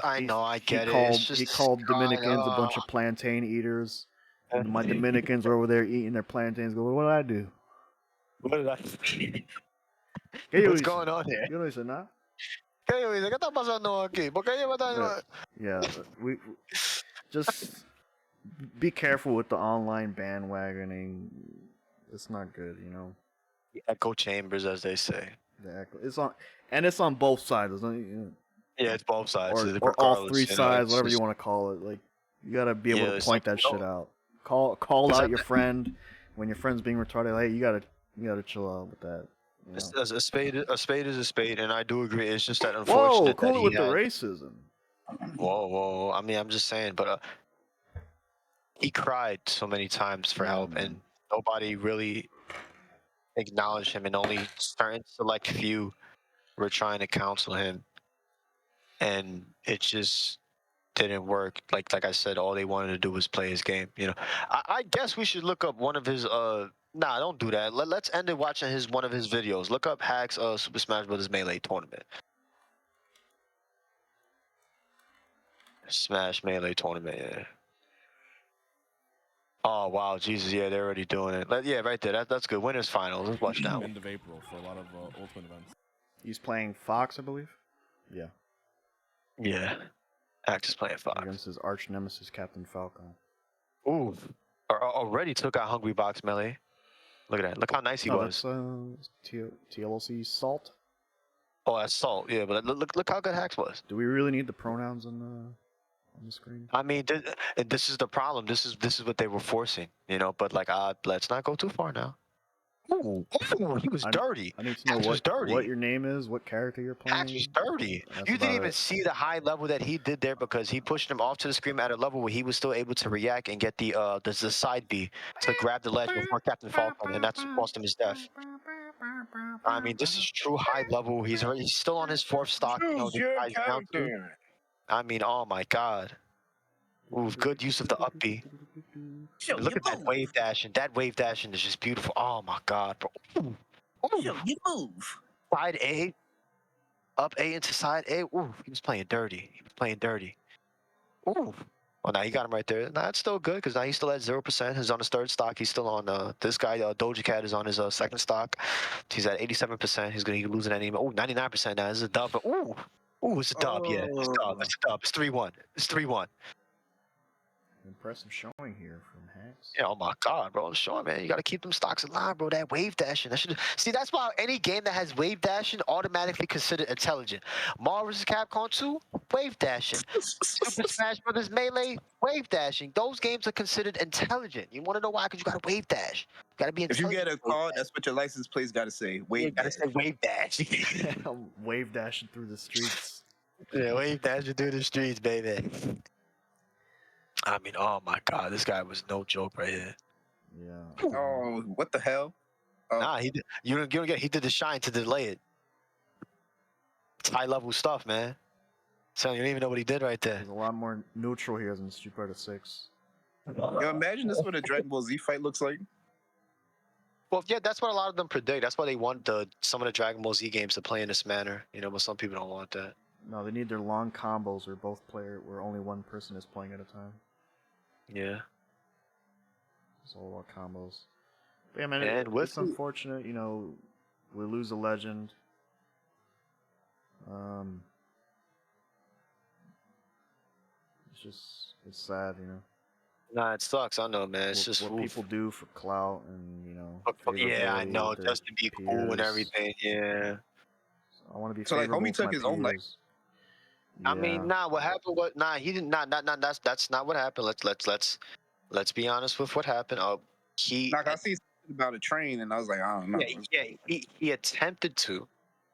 I know, I He get it. It's called just he called Dominicans a God, bunch of plantain eaters. And my Dominicans are over there eating their plantains. Go, what did I do? what did I? ¿Qué yo What's hice? going on here? Yo no hice nada. ¿Qué yo hice? ¿Qué está pasando aquí? ¿Por qué yo me Yeah, we just be careful with the online bandwagoning. It's not good, you know. Echo chambers, as they say. It's on both sides, isn't it? You know, Yeah, it's both sides. or all three regardless, sides, it's whatever you just- want to call it. Like you gotta be able Yeah, to it's point like, that you shit know- out. Call Is out that your the- friend when your friend's being retarded. Hey, you gotta chill out with that. You know? A spade is a spade, and I do agree. It's just that Whoa, unfortunate cool that it he with had. the racism. Whoa! I mean, I'm just saying, but he cried so many times for Yeah, help, man. and nobody really acknowledged him, and only certain select few were trying to counsel him, and it just didn't work. Like I said, all they wanted to do was play his game. You know, I guess we should look up one of his. Nah, don't do that. Let's end it watching one of his videos. Look up Hack's Super Smash Bros. Melee tournament. Smash Melee tournament. Yeah. Oh wow, Jesus, yeah, they're already doing it. Yeah, right there. That's good. Winners finals. Let's watch that one. End of April for a lot of Ultimate events. He's playing Fox, I believe. Yeah, Yeah, Hack is playing Fox. against his arch nemesis, Captain Falcon. Ooh, already took out Hungry Box Melee. Look at that. Look how nice he No, was. that's TLC Salt. Oh, that's Salt. Yeah, but look how good Hax was. Do we really need the pronouns on the screen? I mean, this is the problem. This is what they were forcing, you know. But like, let's not go too far now. Ooh, he was dirty. I need to know Hax was dirty. what your name is, what character you're playing. Hax was dirty. That's You didn't about even it. see the high level that he did there because he pushed him off to the screen at a level where he was still able to react and get the side B to grab the ledge before Captain Falcon, and that's what cost him his death. I mean, this is true high level. He's still on his fourth stock. You know, Choose the your guy's down to. character. I mean, oh my God. Ooh, good use of the up B. Look at that wave dashing. That wave dashing is just beautiful. Oh my God, bro. Ooh. Ooh. You move. Side A, up A into side A. Ooh, he was playing dirty. Ooh. Well, now he got him right there. Nah, it's still good because now he's still at 0%. He's on his third stock. He's still on this guy, Doja Cat, is on his second stock. He's at 87%. He's going to lose it any. Oh, 99% now. This is a dub. But ooh, it's a dub. Yeah, it's a dub. It's a dub. It's 3-1. It's 3-1. Impressive showing here from Hax. Yeah, oh my God, bro. I'm sure, man. You got to keep them stocks alive, bro. That wave dashing. See, that's why any game that has wave dashing automatically considered intelligent. Marvel vs. Capcom 2, wave dashing. Super Smash Bros. Melee, wave dashing. Those games are considered intelligent. You want to know why? Because you got to wave dash. You got to be If you intelligent. get a call, that's what your license plate's got to say. You Wait, got to say wave dash. Wave dashing through the streets. Yeah, wave dashing through the streets, baby. I mean, oh my God, this guy was no joke right here. Yeah. Oh, what the hell? Nah, he did. You don't get. He did the shine to delay it. It's high level stuff, man. So you don't even know what he did right there. There's a lot more neutral here than Street Fighter 6. Yo, imagine this what a Dragon Ball Z fight looks like. Well, yeah, that's what a lot of them predict. That's why they want some of the Dragon Ball Z games to play in this manner. You know, but some people don't want that. No, they need their long combos where only one person is playing at a time. Yeah. It's all about combos. But yeah, man, And it's unfortunate. You know, we lose a legend. It's sad, you know. Nah, it sucks. I know, man. It's just what people do for clout and, you know. Yeah, I favorability know. with their Just to be cool and peers. everything. Yeah. I want to be So, like, favorable homie to took my his own life? peers. I mean, nah. What happened? He didn't. That's not what happened. Let's be honest with what happened. Like, I see something about a train, and I was like, I don't know. He attempted to.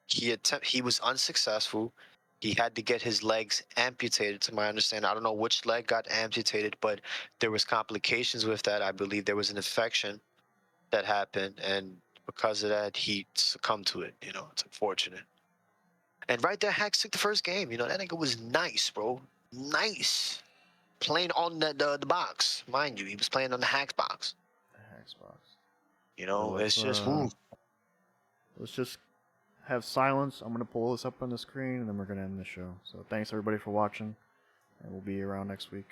He was unsuccessful. He had to get his legs amputated, to my understanding. I don't know which leg got amputated, but there was complications with that. I believe there was an infection that happened, and because of that, he succumbed to it. You know, it's unfortunate. And right there, Hax took the first game. You know, that nigga was nice, bro. Nice. playing on the box, mind you. He was playing on the Hacks box. The Hacks box. You know, Well, it's just let's just have silence. I'm gonna pull this up on the screen, and then we're gonna end the show. So thanks everybody for watching, and we'll be around next week.